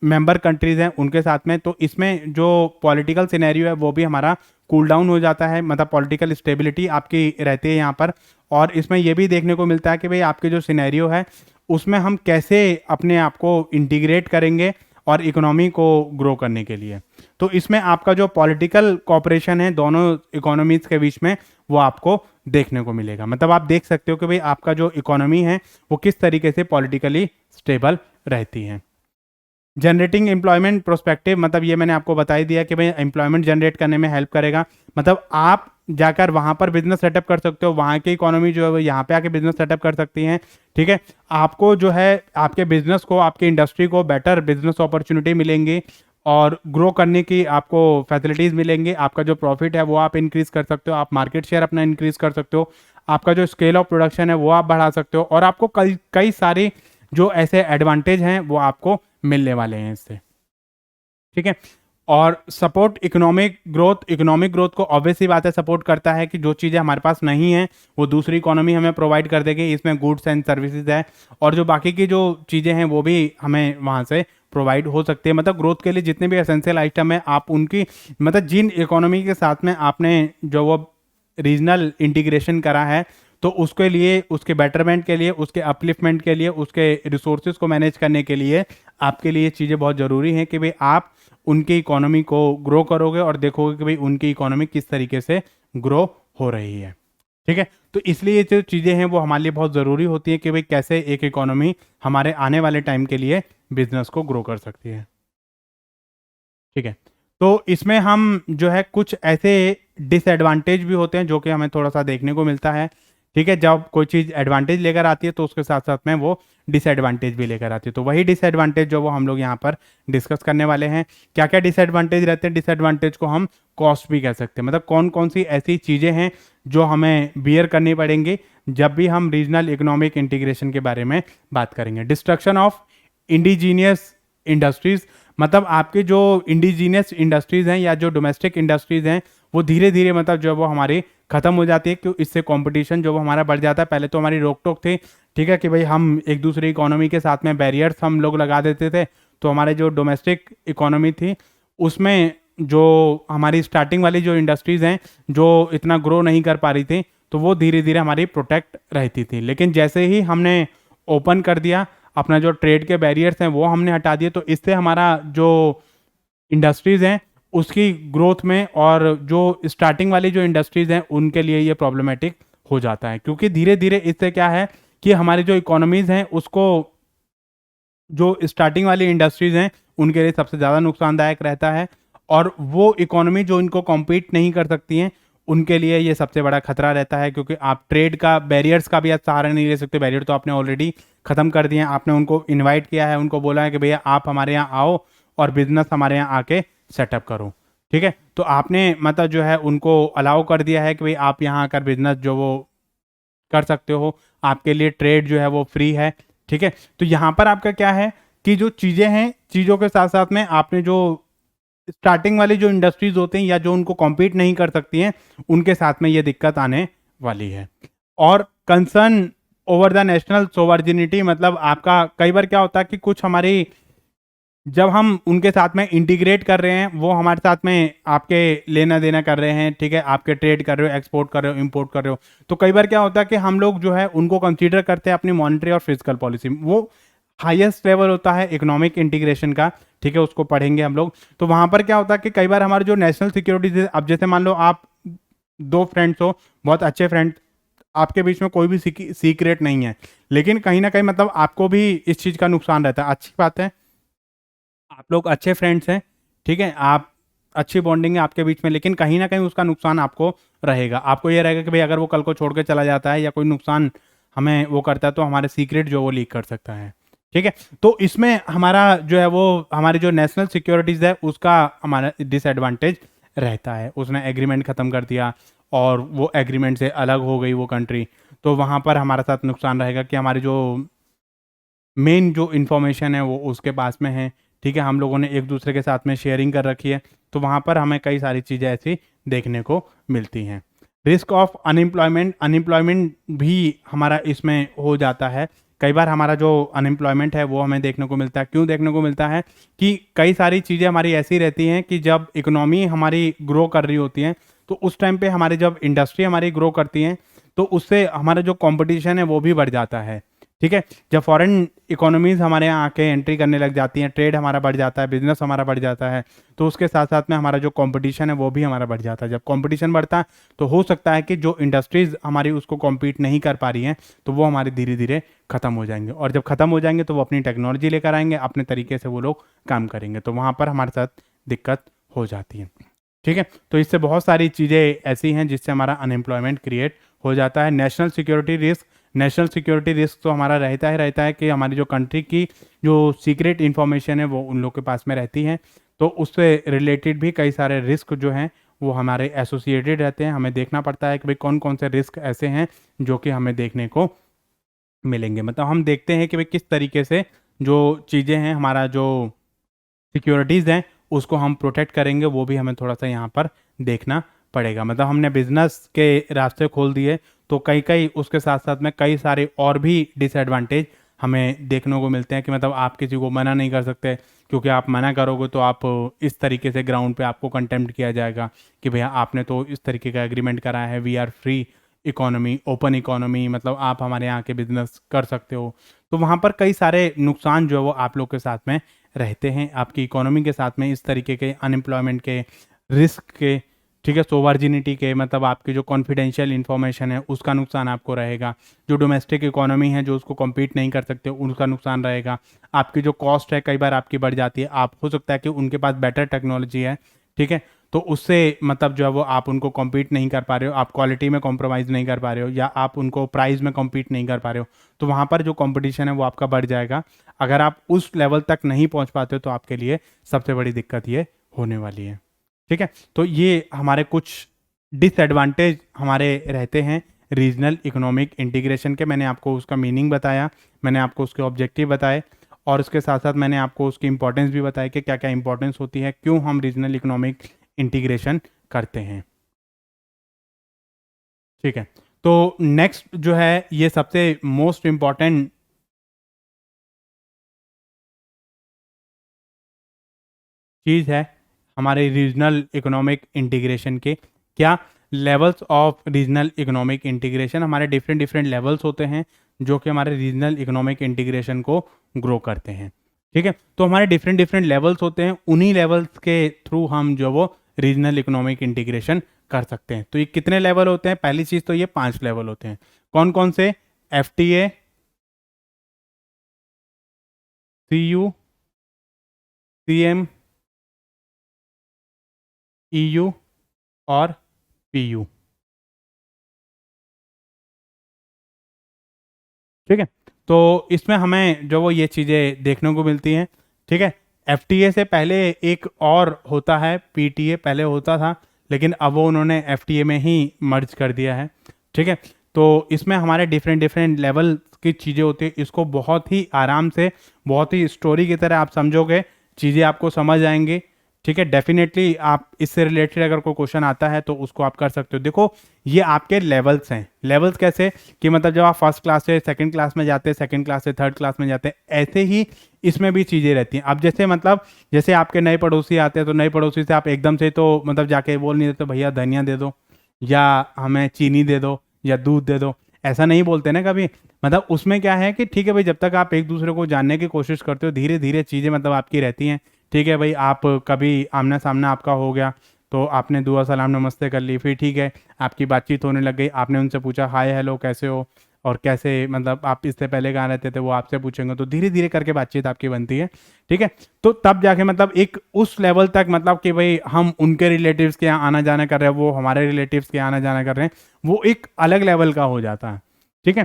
मेंबर कंट्रीज़ हैं उनके साथ में। तो इसमें जो पॉलिटिकल सिनेरियो है वो भी हमारा कूल डाउन हो जाता है, मतलब पॉलिटिकल स्टेबिलिटी आपकी रहती है यहाँ पर। और इसमें यह भी देखने को मिलता है कि भाई आपके जो सिनेरियो है उसमें हम कैसे अपने आप को इंटीग्रेट करेंगे और इकोनॉमी को ग्रो करने के लिए। तो इसमें आपका जो पॉलिटिकल कोऑपरेशन है दोनों इकोनॉमीज के बीच में वो आपको देखने को मिलेगा। मतलब आप देख सकते हो कि भाई आपका जो इकोनॉमी है वो किस तरीके से पॉलिटिकली स्टेबल रहती है। जनरेटिंग एम्प्लॉयमेंट प्रोस्पेक्टिव, मतलब ये मैंने आपको बता ही दिया कि भाई एम्प्लॉयमेंट जनरेट करने में हेल्प करेगा। मतलब आप जाकर वहाँ पर बिजनेस सेटअप कर सकते हो, वहाँ की इकोनॉमी जो है वो यहाँ पे आके बिजनेस सेटअप कर सकती हैं। ठीक है, आपको जो है आपके बिजनेस को, आपकी इंडस्ट्री को बेटर बिजनेस अपॉर्चुनिटी मिलेंगी और ग्रो करने की आपको फैसिलिटीज़ मिलेंगी। आपका जो प्रॉफिट है वो आप इंक्रीज़ कर सकते हो, आप मार्केट शेयर अपना इंक्रीज़ कर सकते हो, आपका जो स्केल ऑफ प्रोडक्शन है वो आप बढ़ा सकते हो, और आपको कई कई सारे जो ऐसे एडवांटेज हैं वो आपको मिलने वाले हैं इससे। ठीक है, और सपोर्ट इकोनॉमिक ग्रोथ को ऑब्वियसली बात है सपोर्ट करता है कि जो चीज़ें हमारे पास नहीं हैं वो दूसरी इकोनॉमी हमें प्रोवाइड कर देगी। इसमें गुड्स एंड सर्विसेज है, और जो बाकी की जो चीज़ें हैं वो भी हमें वहाँ से प्रोवाइड हो सकती है। मतलब ग्रोथ के लिए जितने भी एसेंशियल आइटम है आप उनकी, मतलब जिन इकोनॉमी के साथ में आपने जो वो रीजनल इंटीग्रेशन करा है, तो उसके लिए, उसके बेटरमेंट के लिए, उसके अपलिफ्टमेंट के लिए, उसके रिसोर्सेज को मैनेज करने के लिए आपके लिए चीज़ें बहुत ज़रूरी हैं कि भाई आप उनकी इकोनॉमी को ग्रो करोगे और देखोगे कि भाई उनकी इकोनॉमी किस तरीके से ग्रो हो रही है। ठीक है, तो इसलिए ये जो चीज़ें हैं वो हमारे लिए बहुत ज़रूरी होती है कि भाई कैसे एक इकोनॉमी हमारे आने वाले टाइम के लिए बिजनेस को ग्रो कर सकती है। ठीक है, तो इसमें हम जो है कुछ ऐसे डिसएडवांटेज भी होते हैं जो कि हमें थोड़ा सा देखने को मिलता है। ठीक है, जब कोई चीज़ एडवांटेज लेकर आती है तो उसके साथ साथ में वो डिसएडवांटेज भी लेकर आती है। तो वही डिसएडवांटेज जो वो हम लोग यहाँ पर डिस्कस करने वाले हैं। क्या क्या डिसएडवांटेज रहते हैं? डिसएडवांटेज को हम कॉस्ट भी कह सकते हैं। मतलब कौन कौन सी ऐसी चीज़ें हैं जो हमें बियर करनी पड़ेंगी जब भी हम रीजनल इकोनॉमिक इंटीग्रेशन के बारे में बात करेंगे। डिस्ट्रक्शन ऑफ इंडिजीनियस इंडस्ट्रीज, मतलब आपके जो इंडिजीनियस इंडस्ट्रीज हैं या जो डोमेस्टिक इंडस्ट्रीज हैं वो धीरे धीरे मतलब जो वो हमारी खत्म हो जाती है, क्यों? इससे कंपटीशन जो वो हमारा बढ़ जाता है। पहले तो हमारी रोक टोक थी, ठीक है, कि भाई हम एक दूसरी इकोनॉमी के साथ में बैरियर्स हम लोग लगा देते थे, तो हमारे जो डोमेस्टिक इकोनॉमी थी उसमें जो हमारी स्टार्टिंग वाली जो इंडस्ट्रीज़ हैं जो इतना ग्रो नहीं कर पा रही थी, तो वो धीरे धीरे हमारी प्रोटेक्ट रहती थी। लेकिन जैसे ही हमने ओपन कर दिया, अपना जो ट्रेड के बैरियर्स हैं वो हमने हटा दिए, तो इससे हमारा जो इंडस्ट्रीज़ हैं उसकी ग्रोथ में, और जो स्टार्टिंग वाली जो इंडस्ट्रीज़ हैं उनके लिए ये प्रॉब्लमेटिक हो जाता है। क्योंकि धीरे धीरे इससे क्या है कि हमारी जो इकोनॉमीज़ हैं उसको, जो स्टार्टिंग वाली इंडस्ट्रीज़ हैं उनके लिए सबसे ज़्यादा नुकसानदायक रहता है, और वो इकोनॉमी जो इनको कॉम्पीट नहीं कर सकती हैं उनके लिए ये सबसे बड़ा खतरा रहता है। क्योंकि आप ट्रेड का बैरियर्स का भी आप सहारा नहीं ले सकते। बैरियर तो आपने ऑलरेडी ख़त्म कर दिए हैं, आपने उनको इन्वाइट किया है, उनको बोला है कि भैया आप हमारे यहाँ आओ और बिजनेस हमारे यहाँ आके सेटअप करो। ठीक है, तो आपने मतलब जो है उनको अलाउ कर दिया है कि भाई आप यहाँ आकर बिजनेस जो वो कर सकते हो, आपके लिए ट्रेड जो है वो फ्री है। ठीक है, तो यहाँ पर आपका क्या है कि जो चीज़ें हैं, चीज़ों के साथ साथ में आपने जो स्टार्टिंग वाली जो इंडस्ट्रीज होते हैं या जो उनको कॉम्पीट नहीं कर सकती हैं, उनके साथ में ये दिक्कत आने वाली है। और concern over the national sovereignty, मतलब आपका कई बार क्या होता है कि कुछ हमारी, जब हम उनके साथ में इंटीग्रेट कर रहे हैं, वो हमारे साथ में आपके लेना देना कर रहे हैं, ठीक है, आपके ट्रेड कर रहे हो, एक्सपोर्ट कर रहे हो, इंपोर्ट कर रहे हो, तो कई बार क्या होता है कि हम लोग जो है उनको कंसीडर करते हैं अपनी मॉनेटरी और फिजिकल पॉलिसी। वो हाईएस्ट लेवल होता है इकोनॉमिक इंटीग्रेशन का, ठीक है, उसको पढ़ेंगे हम लोग। तो वहां पर क्या होता है कि कई बार हमारे जो नेशनल सिक्योरिटी, अब जैसे मान लो आप दो फ्रेंड्स हो, बहुत अच्छे फ्रेंड, आपके बीच में कोई भी सीक्रेट नहीं है, लेकिन कहीं ना कहीं मतलब आपको भी इस चीज़ का नुकसान रहता है। अच्छी बात है, आप लोग अच्छे फ्रेंड्स हैं, ठीक है, आप अच्छी बॉन्डिंग है आपके बीच में, लेकिन कहीं ना कहीं उसका नुकसान आपको रहेगा। आपको ये रहेगा कि भाई अगर वो कल को छोड़ के चला जाता है या कोई नुकसान हमें वो करता है, तो हमारे सीक्रेट जो वो लीक कर सकता है। ठीक है, तो इसमें हमारा जो है वो हमारी जो नेशनल सिक्योरिटीज़ है उसका हमारा डिसएडवांटेज रहता है। उसने एग्रीमेंट ख़त्म कर दिया और वो एग्रीमेंट से अलग हो गई वो कंट्री, तो वहाँ पर हमारे साथ नुकसान रहेगा कि हमारी जो मेन जो इन्फॉर्मेशन है वो उसके पास में है। ठीक है, हम लोगों ने एक दूसरे के साथ में शेयरिंग कर रखी है, तो वहाँ पर हमें कई सारी चीज़ें ऐसी देखने को मिलती हैं। रिस्क ऑफ अनएम्प्लॉयमेंट, अनएम्प्लॉयमेंट भी हमारा इसमें हो जाता है। कई बार हमारा जो अनएम्प्लॉयमेंट है वो हमें देखने को मिलता है। क्यों देखने को मिलता है कि कई सारी चीज़ें हमारी ऐसी रहती हैं कि जब इकोनॉमी हमारी ग्रो कर रही होती है, तो उस टाइम पे हमारी जब इंडस्ट्री हमारी ग्रो करती है, तो उससे हमारा जो कंपटीशन है वो भी बढ़ जाता है। ठीक है, जब फॉरेन इकोनॉमीज हमारे यहाँ आके एंट्री करने लग जाती हैं, ट्रेड हमारा बढ़ जाता है, बिजनेस हमारा बढ़ जाता है, तो उसके साथ साथ में हमारा जो कंपटीशन है वो भी हमारा बढ़ जाता है। जब कंपटीशन बढ़ता है तो हो सकता है कि जो इंडस्ट्रीज हमारी उसको कॉम्पीट नहीं कर पा रही हैं, तो वो हमारी धीरे धीरे खत्म हो जाएंगे, और जब खत्म हो जाएंगे तो वो अपनी टेक्नोलॉजी लेकर आएंगे, अपने तरीके से वो लोग काम करेंगे, तो वहाँ पर हमारे साथ दिक्कत हो जाती है। ठीक है, तो इससे बहुत सारी चीज़ें ऐसी हैं जिससे हमारा अनएम्प्लॉयमेंट क्रिएट हो जाता है। National security risk, national security risk तो हमारा रहता है कि हमारी जो कंट्री की जो सीक्रेट इन्फॉर्मेशन है वो उन लोग के पास में रहती है, तो उससे रिलेटेड भी कई सारे रिस्क जो हैं वो हमारे एसोसिएटेड रहते हैं। हमें देखना पड़ता है कि भाई कौन कौन से रिस्क ऐसे हैं जो कि हमें देखने को मिलेंगे। मतलब हम देखते हैं कि भाई किस तरीके से जो चीज़ें हैं, हमारा जो सिक्योरिटीज़ हैं उसको हम प्रोटेक्ट करेंगे, वो भी हमें थोड़ा सा यहाँ पर देखना पड़ेगा। मतलब हमने बिजनेस के रास्ते खोल दिए, तो कई कई उसके साथ साथ में कई सारे और भी डिसएडवांटेज हमें देखने को मिलते हैं कि मतलब आप किसी को मना नहीं कर सकते, क्योंकि आप मना करोगे तो आप इस तरीके से ग्राउंड पे आपको कंटेम्प्ट किया जाएगा कि भैया आपने तो इस तरीके का एग्रीमेंट कराया है, we are free economy, open economy, मतलब आप हमारे यहाँ के बिजनेस कर सकते हो। तो वहाँ पर कई सारे नुकसान जो है वो आप लोग के साथ में रहते हैं, आपकी इकोनॉमी के साथ में, इस तरीके के अनएम्प्लॉयमेंट के, रिस्क के, ठीक है, सोवर्जिनिटी के, मतलब आपकी जो कॉन्फिडेंशियल इन्फॉर्मेशन है उसका नुकसान आपको रहेगा। जो डोमेस्टिक इकोनॉमी है जो उसको कम्पीट नहीं कर सकते उनका नुकसान रहेगा। आपकी जो कॉस्ट है कई बार आपकी बढ़ जाती है, आप हो सकता है कि उनके पास बेटर टेक्नोलॉजी है, ठीक है, तो उससे मतलब जो है वो आप उनको कम्पीट नहीं कर पा रहे हो, आप क्वालिटी में कॉम्प्रोमाइज़ नहीं कर पा रहे हो, या आप उनको प्राइस में कम्पीट नहीं कर पा रहे हो, तो वहाँ पर जो कंपटीशन है वो आपका बढ़ जाएगा। अगर आप उस लेवल तक नहीं पहुँच पाते हो तो आपके लिए सबसे बड़ी दिक्कत ये होने वाली है। ठीक है, तो ये हमारे कुछ डिसएडवांटेज हमारे रहते हैं रीजनल इकोनॉमिक इंटीग्रेशन के। मैंने आपको उसका मीनिंग बताया, मैंने आपको उसके ऑब्जेक्टिव बताए, और उसके साथ साथ मैंने आपको उसकी इंपॉर्टेंस भी बताई कि क्या क्या इंपॉर्टेंस होती है, क्यों हम रीजनल इकोनॉमिक इंटीग्रेशन करते हैं। ठीक है, तो नेक्स्ट जो है ये सबसे मोस्ट इम्पॉर्टेंट चीज़ है हमारे रीजनल इकोनॉमिक इंटीग्रेशन के। क्या levels of regional economic integration, हमारे डिफरेंट डिफरेंट लेवल्स होते हैं जो कि हमारे रीजनल इकोनॉमिक इंटीग्रेशन को ग्रो करते हैं। ठीक है, तो हमारे डिफरेंट डिफरेंट लेवल्स होते हैं, उन्हीं लेवल्स के थ्रू हम जो वो रीजनल इकोनॉमिक इंटीग्रेशन कर सकते हैं। तो ये कितने लेवल होते हैं? पहली चीज़ तो ये 5 लेवल होते हैं। कौन कौन से? FTA, CU, CM, EU और PU। ठीक है, तो इसमें हमें जो वो ये चीज़ें देखने को मिलती हैं। ठीक है, एफटीए से पहले एक और होता है, पीटीए पहले होता था, लेकिन अब वो उन्होंने एफटीए में ही मर्ज कर दिया है। ठीक है, तो इसमें हमारे डिफरेंट डिफरेंट लेवल की चीज़ें होती है। इसको बहुत ही आराम से, बहुत ही स्टोरी की तरह आप समझोगे, चीज़ें आपको समझ आएंगी। ठीक है, डेफिनेटली आप इससे रिलेटेड अगर कोई क्वेश्चन आता है तो उसको आप कर सकते हो। देखो, ये आपके लेवल्स हैं। लेवल्स कैसे कि मतलब जब आप फर्स्ट क्लास से सेकंड क्लास में जाते हैं, सेकंड क्लास से थर्ड क्लास में जाते हैं, ऐसे ही इसमें भी चीज़ें रहती हैं। अब जैसे मतलब जैसे आपके नए पड़ोसी आते हैं, तो नए पड़ोसी से आप एकदम से तो मतलब जाके बोल नहीं देते भैया धनिया दे दो, या हमें चीनी दे दो, या दूध दे दो, ऐसा नहीं बोलते ना कभी। मतलब उसमें क्या है कि ठीक है भाई, जब तक आप एक दूसरे को जानने की कोशिश करते हो, धीरे धीरे चीज़ें मतलब आपकी रहती हैं। ठीक है भाई, आप कभी आमना सामना आपका हो गया तो आपने दुआ सलाम नमस्ते कर ली, फिर ठीक है आपकी बातचीत होने लग गई, आपने उनसे पूछा हाय हेलो कैसे हो, और कैसे मतलब आप इससे पहले कहाँ रहते थे, वो आपसे पूछेंगे, तो धीरे धीरे करके बातचीत आपकी बनती है। ठीक है, तो तब जाके मतलब एक उस लेवल तक मतलब कि भाई हम उनके रिलेटिव्स के यहाँ आना जाना कर रहे हैं, वो हमारे रिलेटिव्स के यहाँ आना जाना कर रहे हैं, वो एक अलग लेवल का हो जाता है। ठीक है,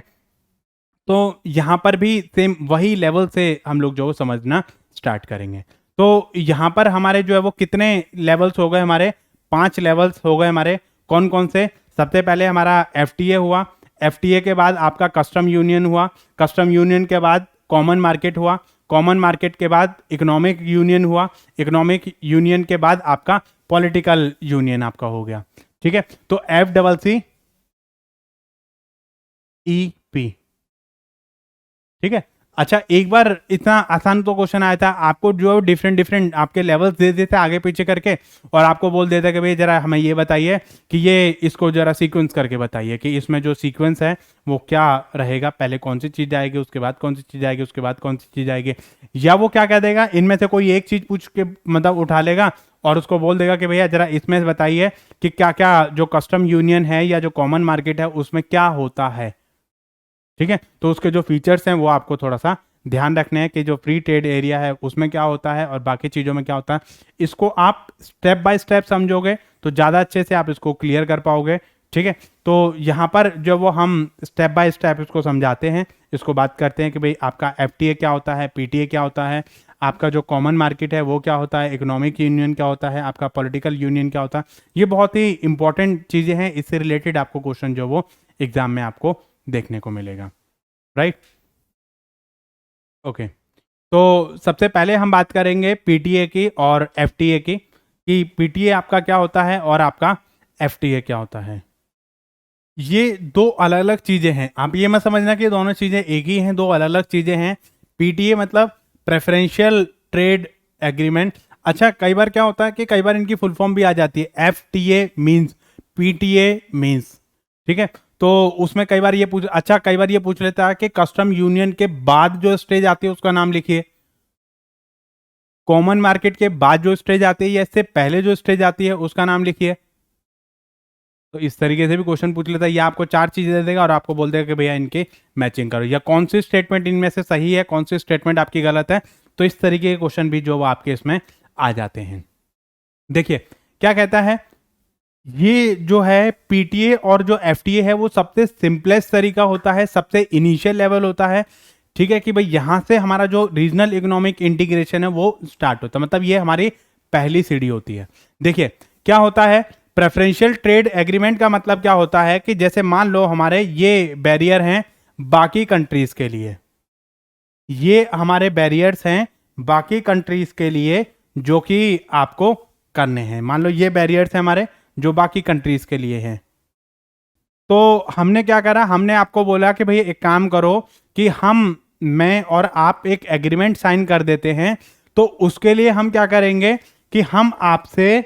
तो यहाँ पर भी सेम वही लेवल से हम लोग जो समझना स्टार्ट करेंगे। तो यहाँ पर हमारे जो है वो कितने लेवल्स हो गए, हमारे 5 लेवल्स हो गए हमारे। कौन कौन से? सबसे पहले हमारा एफटीए हुआ, एफटीए के बाद आपका कस्टम यूनियन हुआ, कस्टम यूनियन के बाद कॉमन मार्केट हुआ, कॉमन मार्केट के बाद इकोनॉमिक यूनियन हुआ, इकोनॉमिक यूनियन के बाद आपका पॉलिटिकल यूनियन आपका हो गया। ठीक है, तो FCCEP। ठीक है, अच्छा एक बार इतना आसान तो क्वेश्चन आया था, आपको जो डिफरेंट डिफरेंट आपके लेवल्स दे देते आगे पीछे करके, और आपको बोल देता कि भाई जरा हमें ये बताइए कि ये इसको जरा सीक्वेंस करके बताइए कि इसमें जो सीक्वेंस है वो क्या रहेगा, पहले कौन सी चीज़ आएगी, उसके बाद कौन सी चीज़ आएगी, उसके बाद कौन सी चीज़ आएगी। या वो क्या कह देगा, इनमें से कोई एक चीज़ पूछ के मतलब उठा लेगा और उसको बोल देगा कि भैया जरा इसमें बताइए कि क्या क्या जो कस्टम यूनियन है या जो कॉमन मार्केट है उसमें क्या होता है। ठीक है, तो उसके जो फीचर्स हैं वो आपको थोड़ा सा ध्यान रखने हैं कि जो फ्री ट्रेड एरिया है उसमें क्या होता है और बाकी चीज़ों में क्या होता है। इसको आप स्टेप बाय स्टेप समझोगे तो ज़्यादा अच्छे से आप इसको क्लियर कर पाओगे। ठीक है, तो यहाँ पर जो वो हम स्टेप बाय स्टेप इसको समझाते हैं, इसको बात करते हैं कि भाई आपका एफटीए क्या होता है, पीटीए क्या होता है, आपका जो कॉमन मार्केट है वो क्या होता है, इकोनॉमिक यूनियन क्या होता है, आपका पॉलिटिकल यूनियन क्या होता है। ये बहुत ही इंपॉर्टेंट चीज़ें हैं, इससे रिलेटेड आपको क्वेश्चन जो वो एग्जाम में आपको देखने को मिलेगा। Right, okay. तो सबसे पहले हम बात करेंगे पीटीए की और एफटीए की, कि पीटीए आपका क्या होता है और आपका एफटीए क्या होता है। ये दो अलग अलग चीजें हैं, आप ये मत समझना कि दोनों चीजें एक ही हैं, दो अलग अलग चीजें हैं। पीटीए मतलब प्रेफरेंशियल ट्रेड एग्रीमेंट। अच्छा, कई बार क्या होता है कि कई बार इनकी फुल फॉर्म भी आ जाती है, एफटीए मींस पीटीए मींस। ठीक है, तो उसमें कई बार ये पूछ, अच्छा कई बार ये पूछ लेता है कि कस्टम यूनियन के बाद जो स्टेज आती है उसका नाम लिखिए, कॉमन मार्केट के बाद जो स्टेज आती है या इससे पहले जो स्टेज आती है उसका नाम लिखिए। तो इस तरीके से भी क्वेश्चन पूछ लेता है, या आपको 4 चीजें दे देगा और आपको बोल देगा कि भैया इनकी मैचिंग करो, या कौन सी स्टेटमेंट इनमें से सही है, कौन सी स्टेटमेंट आपकी गलत है। तो इस तरीके के क्वेश्चन भी जो वो आपके इसमें आ जाते हैं। देखिए क्या कहता है, ये जो है पीटीए और जो एफटीए है वो सबसे सिंपलेस्ट तरीका होता है, सबसे इनिशियल लेवल होता है। ठीक है, कि भाई यहां से हमारा जो रीजनल इकोनॉमिक इंटीग्रेशन है वो स्टार्ट होता है, मतलब ये हमारी पहली सीढ़ी होती है। देखिए क्या होता है, प्रेफरेंशियल ट्रेड एग्रीमेंट का मतलब क्या होता है कि जैसे मान लो हमारे ये बैरियर हैं बाकी कंट्रीज के लिए, ये हमारे बैरियर्स हैं बाकी कंट्रीज के लिए जो कि आपको करने हैं। मान लो ये बैरियर्स हैं हमारे जो बाकी कंट्रीज के लिए हैं। तो हमने क्या करा, हमने आपको बोला कि भाई एक काम करो कि मैं और आप एक एग्रीमेंट साइन कर देते हैं। तो उसके लिए हम क्या करेंगे कि हम आपसे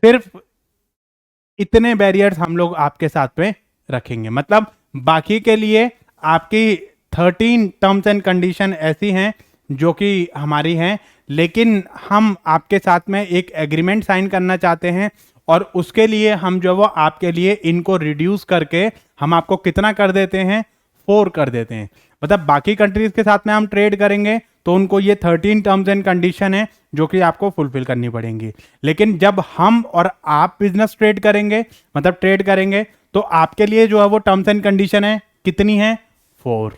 सिर्फ इतने बैरियर्स हम लोग आपके साथ में रखेंगे, मतलब बाकी के लिए आपकी 13 टर्म्स एंड कंडीशन ऐसी हैं जो कि हमारी हैं, लेकिन हम आपके साथ में एक एग्रीमेंट साइन करना चाहते हैं और उसके लिए हम जो वो आपके लिए इनको रिड्यूस करके हम आपको कितना कर देते हैं, 4 कर देते हैं। मतलब बाकी कंट्रीज के साथ में हम ट्रेड करेंगे तो उनको ये 13 टर्म्स एंड कंडीशन है जो कि आपको फुलफिल करनी पड़ेंगी। लेकिन जब हम और आप बिजनेस ट्रेड करेंगे, मतलब ट्रेड करेंगे, तो आपके लिए जो है वो टर्म्स एंड कंडीशन है कितनी है, 4,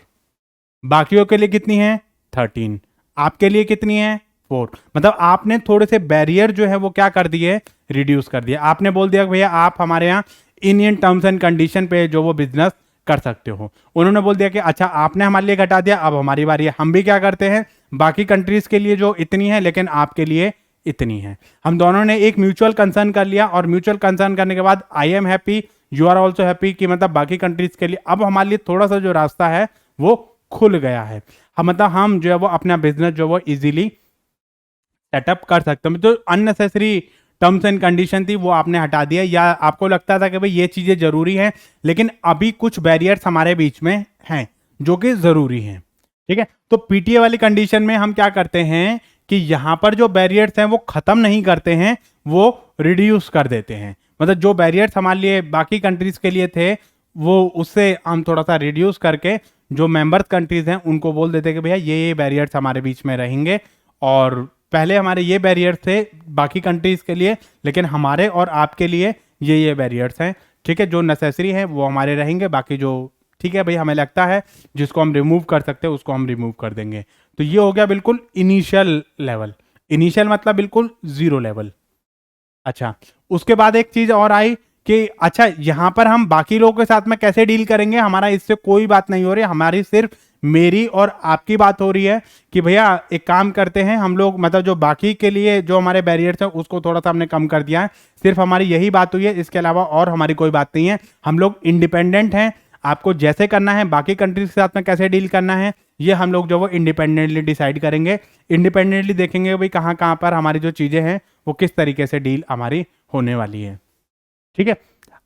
बाकियों के लिए कितनी है, 13। आपके लिए कितनी है 4। मतलब आपने थोड़े से बैरियर जो है वो क्या कर दिए, रिड्यूस कर दिया। आपने बोल दिया कि भैया आप हमारे यहाँ इन टर्म्स एंड कंडीशन पे जो वो बिजनेस कर सकते हो। उन्होंने बोल दिया कि अच्छा आपने हमारे लिए घटा दिया, अब हमारी बारी है, हम भी क्या करते हैं बाकी कंट्रीज के लिए जो इतनी है लेकिन आपके लिए इतनी है। हम दोनों ने एक म्यूचुअल कंसर्न कर लिया और म्यूचुअल कंसर्न करने के बाद I am happy, you are also happy कि मतलब बाकी कंट्रीज के लिए अब हमारे लिए थोड़ा सा जो रास्ता है वो खुल गया है। हम मतलब हम जो है वो अपना बिजनेस जो वो इजीली सेटअप कर सकते हैं। तो अननेसेसरी टर्म्स एंड कंडीशन थी वो आपने हटा दिया, या आपको लगता था कि भाई ये चीजें जरूरी हैं लेकिन अभी कुछ बैरियर्स हमारे बीच में हैं जो कि जरूरी हैं। ठीक है, तो पीटीए वाली कंडीशन में हम क्या करते हैं कि यहां पर जो बैरियर्स हैं वो खत्म नहीं करते हैं, वो रिड्यूस कर देते हैं। मतलब जो बैरियर्स हमारे लिए बाकी कंट्रीज के लिए थे वो उससे हम थोड़ा सा रिड्यूस करके जो मेंबर्स कंट्रीज हैं उनको बोल देते हैं कि भैया ये बैरियर्स हमारे बीच में रहेंगे। और पहले हमारे ये बैरियर्स थे बाकी कंट्रीज के लिए, लेकिन हमारे और आपके लिए ये बैरियर्स हैं। ठीक है, जो नेसेसरी हैं वो हमारे रहेंगे, बाकी जो ठीक है भाई हमें लगता है जिसको हम रिमूव कर सकते हैं उसको हम रिमूव कर देंगे। तो ये हो गया बिल्कुल इनिशियल लेवल। इनिशियल मतलब बिल्कुल 0 लेवल। अच्छा, उसके बाद एक चीज और आई कि अच्छा यहां पर हम बाकी लोगों के साथ में कैसे डील करेंगे, हमारा इससे कोई बात नहीं हो रही, हमारी सिर्फ मेरी और आपकी बात हो रही है कि भैया एक काम करते हैं हम लोग, मतलब जो बाकी के लिए जो हमारे बैरियर्स हैं उसको थोड़ा सा हमने कम कर दिया है, सिर्फ हमारी यही बात हुई है, इसके अलावा और हमारी कोई बात नहीं है। हम लोग इंडिपेंडेंट हैं, आपको जैसे करना है बाकी कंट्रीज के साथ में कैसे डील करना है ये हम लोग जो वो इंडिपेंडेंटली डिसाइड करेंगे। इंडिपेंडेंटली देखेंगे भाई कहाँ कहाँ पर हमारी जो चीजें हैं वो किस तरीके से डील हमारी होने वाली है। ठीक है,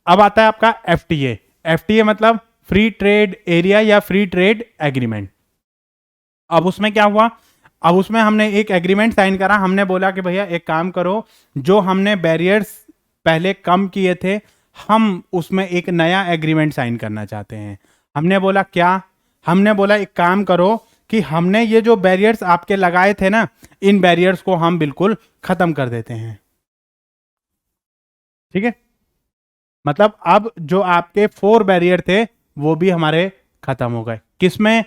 अब आता है आपका एफटीए। एफटीए मतलब फ्री ट्रेड एरिया या फ्री ट्रेड एग्रीमेंट। अब उसमें क्या हुआ, अब उसमें हमने एक एग्रीमेंट साइन करा। हमने बोला कि भैया एक काम करो, जो हमने बैरियर्स पहले कम किए थे हम उसमें एक नया एग्रीमेंट साइन करना चाहते हैं। हमने बोला क्या, हमने बोला एक काम करो कि हमने ये जो बैरियर्स आपके लगाए थे ना, इन बैरियर्स को हम बिल्कुल खत्म कर देते हैं। ठीक है, मतलब अब जो आपके 4 बैरियर थे वो भी हमारे खत्म हो गए। किसमें,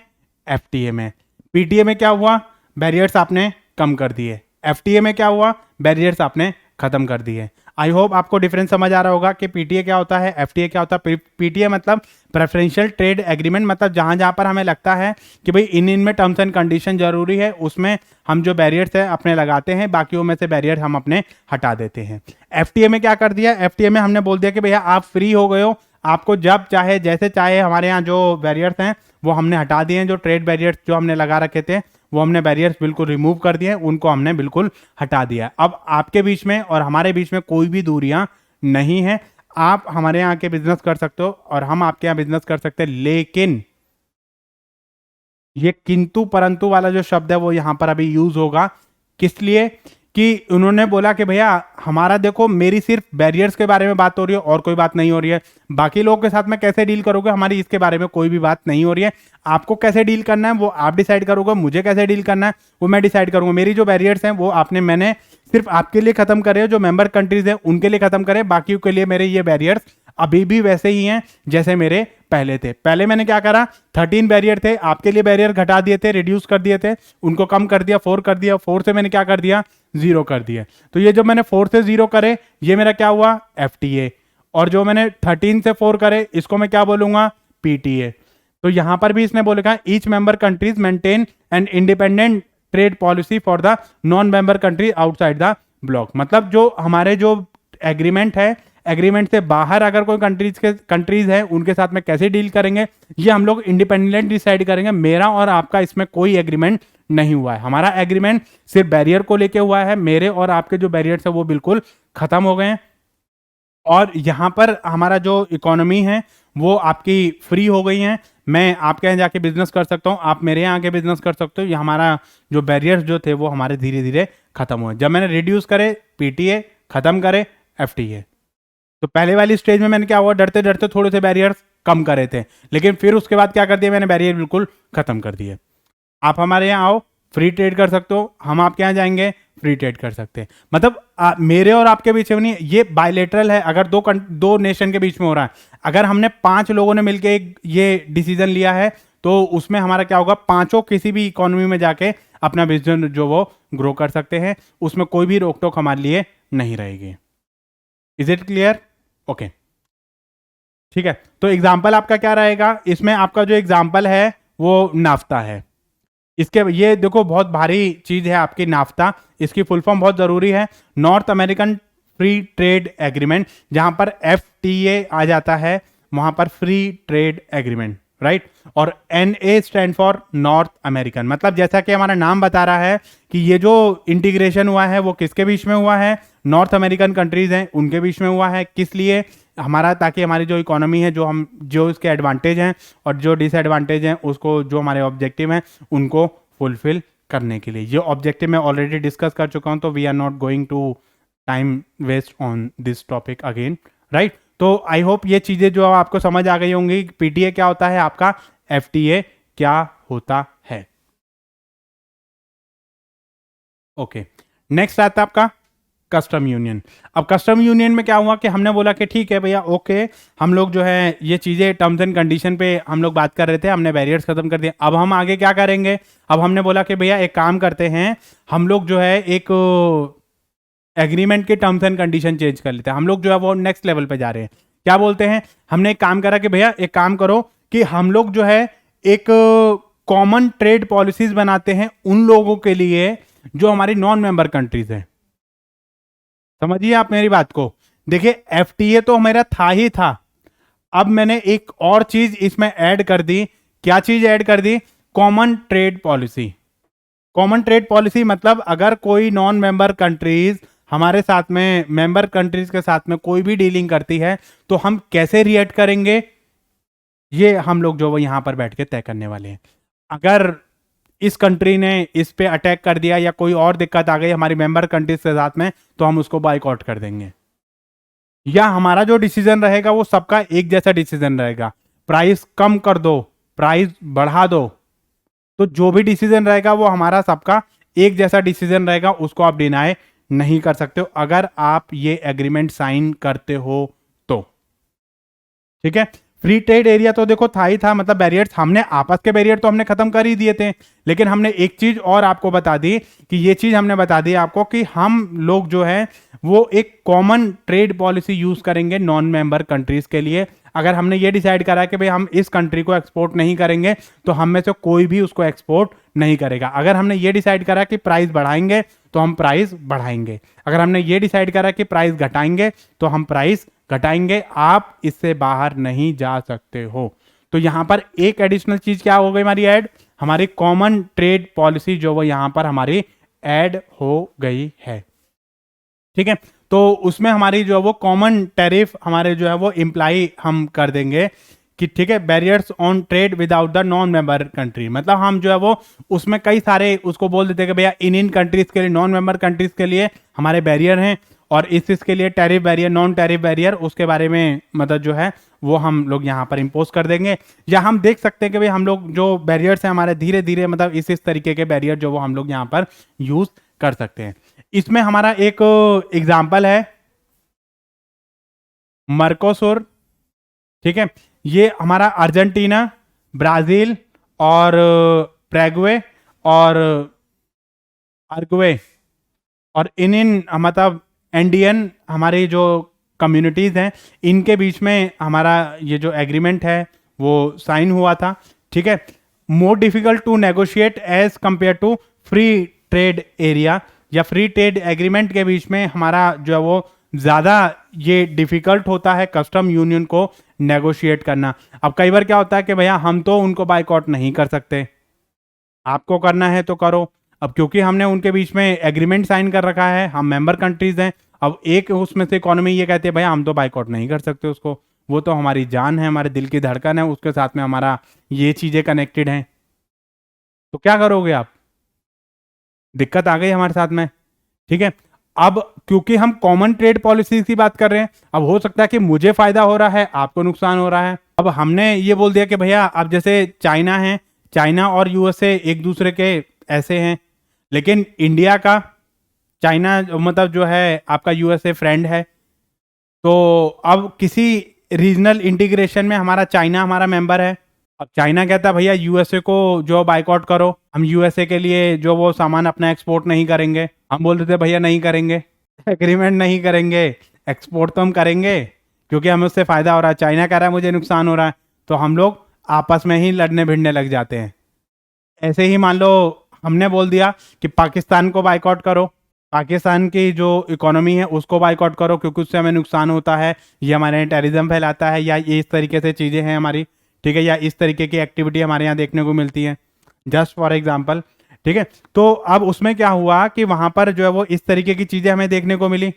एफटीए में। पीटीए में क्या हुआ, बैरियर्स आपने कम कर दिए। एफटीए में क्या हुआ, बैरियर्स आपने खत्म कर दिए। आई होप आपको डिफरेंस समझ आ रहा होगा कि पीटीए क्या होता है, एफटीए क्या होता है। पीटीए मतलब प्रेफरेंशियल ट्रेड एग्रीमेंट, मतलब जहां जहां पर हमें लगता है कि भाई इन में टर्म्स एंड कंडीशन जरूरी है उसमें हम जो बैरियर्स है अपने लगाते हैं, बाकियों में से बैरियर हम अपने हटा देते हैं। एफटीए में क्या कर दिया, एफटीए में हमने बोल दिया कि भैया आप फ्री हो गए हो, आपको जब चाहे जैसे चाहे हमारे यहाँ जो बैरियर्स हैं वो हमने हटा दिए हैं। जो ट्रेड बैरियर्स जो हमने लगा रखे थे वो हमने बैरियर्स बिल्कुल रिमूव कर दिए हैं, उनको हमने बिल्कुल हटा दिया। अब आपके बीच में और हमारे बीच में कोई भी दूरियां नहीं है। आप हमारे यहाँ के बिजनेस कर सकते हो और हम आपके यहाँ बिजनेस कर सकते हैं, लेकिन ये किंतु परंतु वाला जो शब्द है वो यहां पर अभी यूज होगा। किस लिए कि उन्होंने बोला कि भैया हमारा देखो मेरी सिर्फ बैरियर्स के बारे में बात हो रही है और कोई बात नहीं हो रही है, बाकी लोगों के साथ में कैसे डील करोगे हमारी इसके बारे में कोई भी बात नहीं हो रही है। आपको कैसे डील करना है वो आप डिसाइड करोगे, मुझे कैसे डील करना है वो मैं डिसाइड करूंगा। मेरी जो बैरियर्स हैं वो मैंने सिर्फ आपके लिए खत्म करे, जो मेंबर कंट्रीज है उनके लिए खत्म करे, बाकी के लिए मेरे ये बैरियर्स अभी भी वैसे ही हैं जैसे मेरे पहले थे। पहले मैंने क्या करा, 13 बैरियर थे, आपके लिए बैरियर घटा दिए थे, रिड्यूस कर दिए थे, उनको कम कर दिया, 4 कर दिया, 4 से मैंने क्या कर दिया, 0 कर दिया। तो ये जब मैंने 4 से 0 करे ये मेरा क्या हुआ, एफटीए। और जो मैंने 13 से 4 करे इसको मैं क्या बोलूंगा, पीटीए। तो यहां पर भी इसने बोलेगा each member countries maintain an independent trade policy for the non member country outside the block. मतलब जो हमारे जो एग्रीमेंट है, एग्रीमेंट से बाहर अगर कोई कंट्रीज है उनके साथ में कैसे डील करेंगे ये हम लोग इंडिपेंडेंट डिसाइड करेंगे। मेरा और आपका इसमें कोई एग्रीमेंट नहीं हुआ है। हमारा एग्रीमेंट सिर्फ बैरियर को लेके हुआ है, मेरे और आपके जो बैरियर्स है वो बिल्कुल खत्म हो गए हैं। और यहाँ पर हमारा जो इकोनॉमी है वो आपकी फ्री हो गई है। मैं आपके यहाँ जाके बिजनेस कर सकता हूँ, आप मेरे यहाँ आके बिजनेस कर सकते हो। ये हमारा जो बैरियर्स जो थे वो हमारे धीरे धीरे खत्म हुए। जब मैंने रिड्यूस करे पीटीए, खत्म करे एफटीए। तो पहले वाली स्टेज में मैंने क्या हुआ, डरते डरते थोड़े से बैरियर्स कम करे थे, लेकिन फिर उसके बाद क्या कर दिया, मैंने बैरियर बिल्कुल खत्म कर दिए। आप हमारे यहाँ आओ, फ्री ट्रेड कर सकते हो, हम आपके यहाँ जाएंगे, फ्री ट्रेड कर सकते हैं। मतलब मेरे और आपके बीच में नहीं, ये बायलेटरल है। अगर दो नेशन के बीच में हो रहा है, अगर हमने 5 लोगों ने मिलकर एक ये डिसीजन लिया है तो उसमें हमारा क्या होगा, पांचों किसी भी इकोनॉमी में जाके अपना बिजनेस जो वो ग्रो कर सकते हैं, उसमें कोई भी रोक टोक हमारे लिए नहीं रहेगी। Is it clear? ओके, ठीक है। तो एग्जाम्पल आपका क्या रहेगा इसमें? आपका जो एग्जाम्पल है वो नाफ्ता है। इसके ये देखो बहुत भारी चीज है आपकी नाफ्ता, इसकी फुल फॉर्म बहुत जरूरी है, north American free trade agreement, जहां पर FTA आ जाता है, वहां पर फ्री ट्रेड एग्रीमेंट, राइट। और NA stand for north American, मतलब जैसा कि हमारा नाम बता रहा है कि ये जो इंटीग्रेशन हुआ है वो किसके बीच में हुआ है? नॉर्थ अमेरिकन कंट्रीज हैं उनके बीच में हुआ है। किस लिए? हमारा, ताकि हमारी जो इकोनॉमी है, जो इसके एडवांटेज हैं और जो डिसएडवांटेज हैं, उसको, जो हमारे ऑब्जेक्टिव हैं उनको फुलफिल करने के लिए। ये ऑब्जेक्टिव मैं ऑलरेडी डिस्कस कर चुका हूं, तो we are not going to time waste on this topic again, right. तो आई होप ये चीजें जो आपको समझ आ गई होंगी। PTA क्या होता है आपका, FTA क्या होता है। ओके, नेक्स्ट आता है आपका कस्टम यूनियन। अब कस्टम यूनियन में क्या हुआ कि हमने बोला कि ठीक है भैया, ओके, हम लोग जो है ये चीज़ें टर्म्स एंड कंडीशन पे हम लोग बात कर रहे थे, हमने बैरियर्स खत्म कर दिए। अब हम आगे क्या करेंगे? अब हमने बोला कि भैया एक काम करते हैं, हम लोग जो है एक एग्रीमेंट के टर्म्स एंड कंडीशन चेंज कर लेते हैं। हम लोग जो है वो नेक्स्ट लेवल पे जा रहे हैं। क्या बोलते हैं? हमने एक काम करा कि भैया एक काम करो कि हम लोग जो है एक कॉमन ट्रेड पॉलिसीज बनाते हैं उन लोगों के लिए जो हमारी नॉन मेंबर कंट्रीज हैं। समझिए आप मेरी बात को। देखिए FTA तो मेरा था ही था, अब मैंने एक और चीज इसमें ऐड कर दी। क्या चीज ऐड कर दी? Common trade policy. Common trade policy मतलब अगर कोई नॉन मेंबर कंट्रीज हमारे साथ में, मेंबर कंट्रीज के साथ में कोई भी डीलिंग करती है, तो हम कैसे रिएक्ट करेंगे, ये हम लोग जो वो यहां पर बैठ के तय करने वाले हैं। अगर इस कंट्री ने इस पे अटैक कर दिया या कोई और दिक्कत आ गई हमारी मेंबर कंट्रीज के साथ में, तो हम उसको बाइकआउट कर देंगे। या हमारा जो डिसीजन रहेगा वो सबका एक जैसा डिसीजन रहेगा, प्राइस कम कर दो, प्राइस बढ़ा दो, तो जो भी डिसीजन रहेगा वो हमारा सबका एक जैसा डिसीजन रहेगा, उसको आप डिनाई नहीं कर सकते हो अगर आप ये एग्रीमेंट साइन करते हो तो। ठीक है। फ्री ट्रेड एरिया तो देखो था ही था, मतलब बैरियर्स, हमने आपस के बैरियर तो हमने खत्म कर ही दिए थे, लेकिन हमने एक चीज और आपको बता दी कि ये चीज हमने बता दी आपको कि हम लोग जो है वो एक कॉमन ट्रेड पॉलिसी यूज करेंगे नॉन मेंबर कंट्रीज के लिए। अगर हमने ये डिसाइड करा कि भाई हम इस कंट्री को एक्सपोर्ट नहीं करेंगे, तो हम में से कोई भी उसको एक्सपोर्ट नहीं करेगा। अगर हमने ये डिसाइड करा कि प्राइस बढ़ाएंगे, तो हम प्राइस बढ़ाएंगे। अगर हमने ये डिसाइड करा कि प्राइस घटाएंगे, तो हम प्राइस घटाएंगे। आप इससे बाहर नहीं जा सकते हो। तो यहां पर एक एडिशनल चीज क्या हो गई हमारी ऐड, हमारी कॉमन ट्रेड पॉलिसी जो वो यहां पर हमारी ऐड हो गई है। ठीक है। तो उसमें हमारी जो है वो कॉमन टैरिफ हमारे जो है वो इम्प्लाई हम कर देंगे कि ठीक है, barriers on trade without the non member country, मतलब हम जो है वो उसमें कई सारे उसको बोल देते हैं कि भैया इन कंट्रीज के लिए, नॉन मेंबर कंट्रीज के लिए हमारे बैरियर हैं, और इस के लिए tariff barrier, non tariff barrier, उसके बारे में मतलब जो है वो हम लोग यहाँ पर इम्पोज कर देंगे। या हम देख सकते हैं कि भाई हम लोग जो बैरियर्स हैं हमारे, धीरे धीरे मतलब इस तरीके के बैरियर जो वो हम लोग यहाँ पर यूज कर सकते हैं। इसमें हमारा एक एग्जाम्पल है मर्कोसुर। ठीक है। ये हमारा अर्जेंटीना, ब्राजील और पैराग्वे और अरग्वे और इन मतलब इंडियन हमारी जो कम्युनिटीज हैं, इनके बीच में हमारा ये जो एग्रीमेंट है वो साइन हुआ था। ठीक है। More difficult to negotiate as compare to free trade area, या फ्री ट्रेड एग्रीमेंट के बीच में हमारा जो है वो ज़्यादा ये डिफिकल्ट होता है कस्टम यूनियन को नेगोशिएट करना। अब कई बार क्या होता है कि भैया हम तो उनको बाइकआउट नहीं कर सकते, आपको करना है तो करो। अब क्योंकि हमने उनके बीच में एग्रीमेंट साइन कर रखा है, हम मेंबर कंट्रीज हैं, अब एक उसमें से इकोनॉमी ये कहती है भैया हम तो बाइकआउट नहीं कर सकते उसको, वो तो हमारी जान है, हमारे दिल की धड़कन है, उसके साथ में हमारा ये चीज़ें कनेक्टेड हैं। तो क्या करोगे आप? दिक्कत आ गई हमारे साथ में। ठीक है। अब क्योंकि हम कॉमन ट्रेड पॉलिसी की बात कर रहे हैं, अब हो सकता है कि मुझे फायदा हो रहा है, आपको नुकसान हो रहा है। अब हमने ये बोल दिया कि भैया अब जैसे चाइना है, चाइना और USA एक दूसरे के ऐसे हैं, लेकिन इंडिया का चाइना मतलब जो है आपका USA फ्रेंड है, तो अब किसी रीजनल इंटीग्रेशन में हमारा चाइना हमारा मेंबर है, अब चाइना कहता है भैया यूएसए को जो बाइकआउट करो, हम यूएसए के लिए जो वो सामान अपना एक्सपोर्ट नहीं करेंगे। हम बोल देते भैया नहीं करेंगे, एग्रीमेंट नहीं करेंगे, एक्सपोर्ट तो हम करेंगे क्योंकि हमें उससे फायदा हो रहा है। चाइना कह रहा है मुझे नुकसान हो रहा है, तो हम लोग आपस में ही लड़ने भिड़ने लग जाते हैं। ऐसे ही मान लो हमने बोल दिया कि पाकिस्तान को बाइकआउट करो, पाकिस्तान की जो इकोनॉमी है उसको बाइकआउट करो क्योंकि उससे हमें नुकसान होता है, ये हमारे यहाँ टेररिज्म फैलाता है, या ये इस तरीके से चीज़ें हैं हमारी, ठीक है, या इस तरीके की एक्टिविटी हमारे यहाँ देखने को मिलती है, जस्ट फॉर एग्जाम्पल। ठीक है, तो अब उसमें क्या हुआ कि वहां पर जो है वो इस तरीके की चीज़ें हमें देखने को मिली।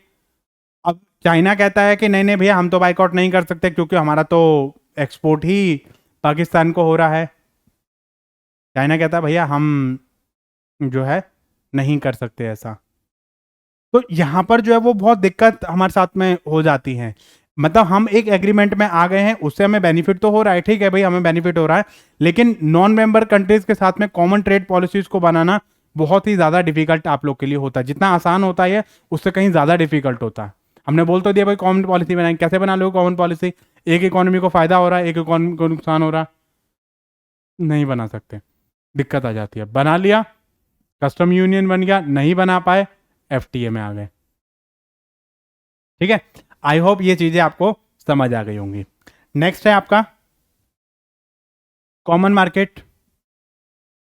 अब चाइना कहता है कि नहीं नहीं भैया हम तो बाइकआउट नहीं कर सकते क्योंकि हमारा तो एक्सपोर्ट ही पाकिस्तान को हो रहा है। चाइना कहता है भैया हम जो है नहीं कर सकते ऐसा। तो यहाँ पर जो है वो बहुत दिक्कत हमारे साथ में हो जाती है। मतलब हम एक एग्रीमेंट में आ गए हैं, उससे हमें बेनिफिट तो हो रहा है, ठीक है भाई हमें बेनिफिट हो रहा है, लेकिन नॉन मेंबर कंट्रीज के साथ में कॉमन ट्रेड पॉलिसीज को बनाना बहुत ही ज़्यादा डिफिकल्ट आप लोग के लिए होता है। जितना आसान होता है उससे कहीं ज़्यादा डिफिकल्ट होता है। हमने बोल तो दिया भाई कॉमन पॉलिसी बनाएंगे, कैसे बना लो कॉमन पॉलिसी? एक इकोनॉमी को फायदा हो रहा है, एक इकोनॉमी को नुकसान हो रहा है, नहीं बना सकते, दिक्कत आ जाती है। बना लिया, कस्टम यूनियन बन गया, नहीं बना पाए, एफटीए में आ गए। ठीक है, आई होप ये चीजें आपको समझ आ गई होंगी। नेक्स्ट है आपका कॉमन मार्केट।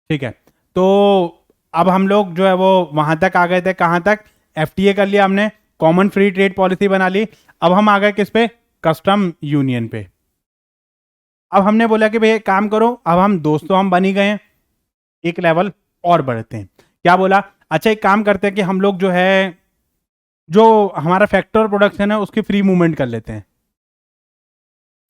ठीक है, तो अब हम लोग जो है वो वहां तक आ गए थे, कहां तक? एफटीए कर लिया हमने, कॉमन फ्री ट्रेड पॉलिसी बना ली। अब हम आ गए किस पे? कस्टम यूनियन पे। अब हमने बोला कि भैया एक काम करो, अब हम दोस्तों हम बन ही गए हैं, एक लेवल और बढ़ते हैं। क्या बोला? अच्छा एक काम करते हैं कि हम लोग जो है जो हमारा फैक्टर प्रोडक्शन है उसकी फ्री मूवमेंट कर लेते हैं।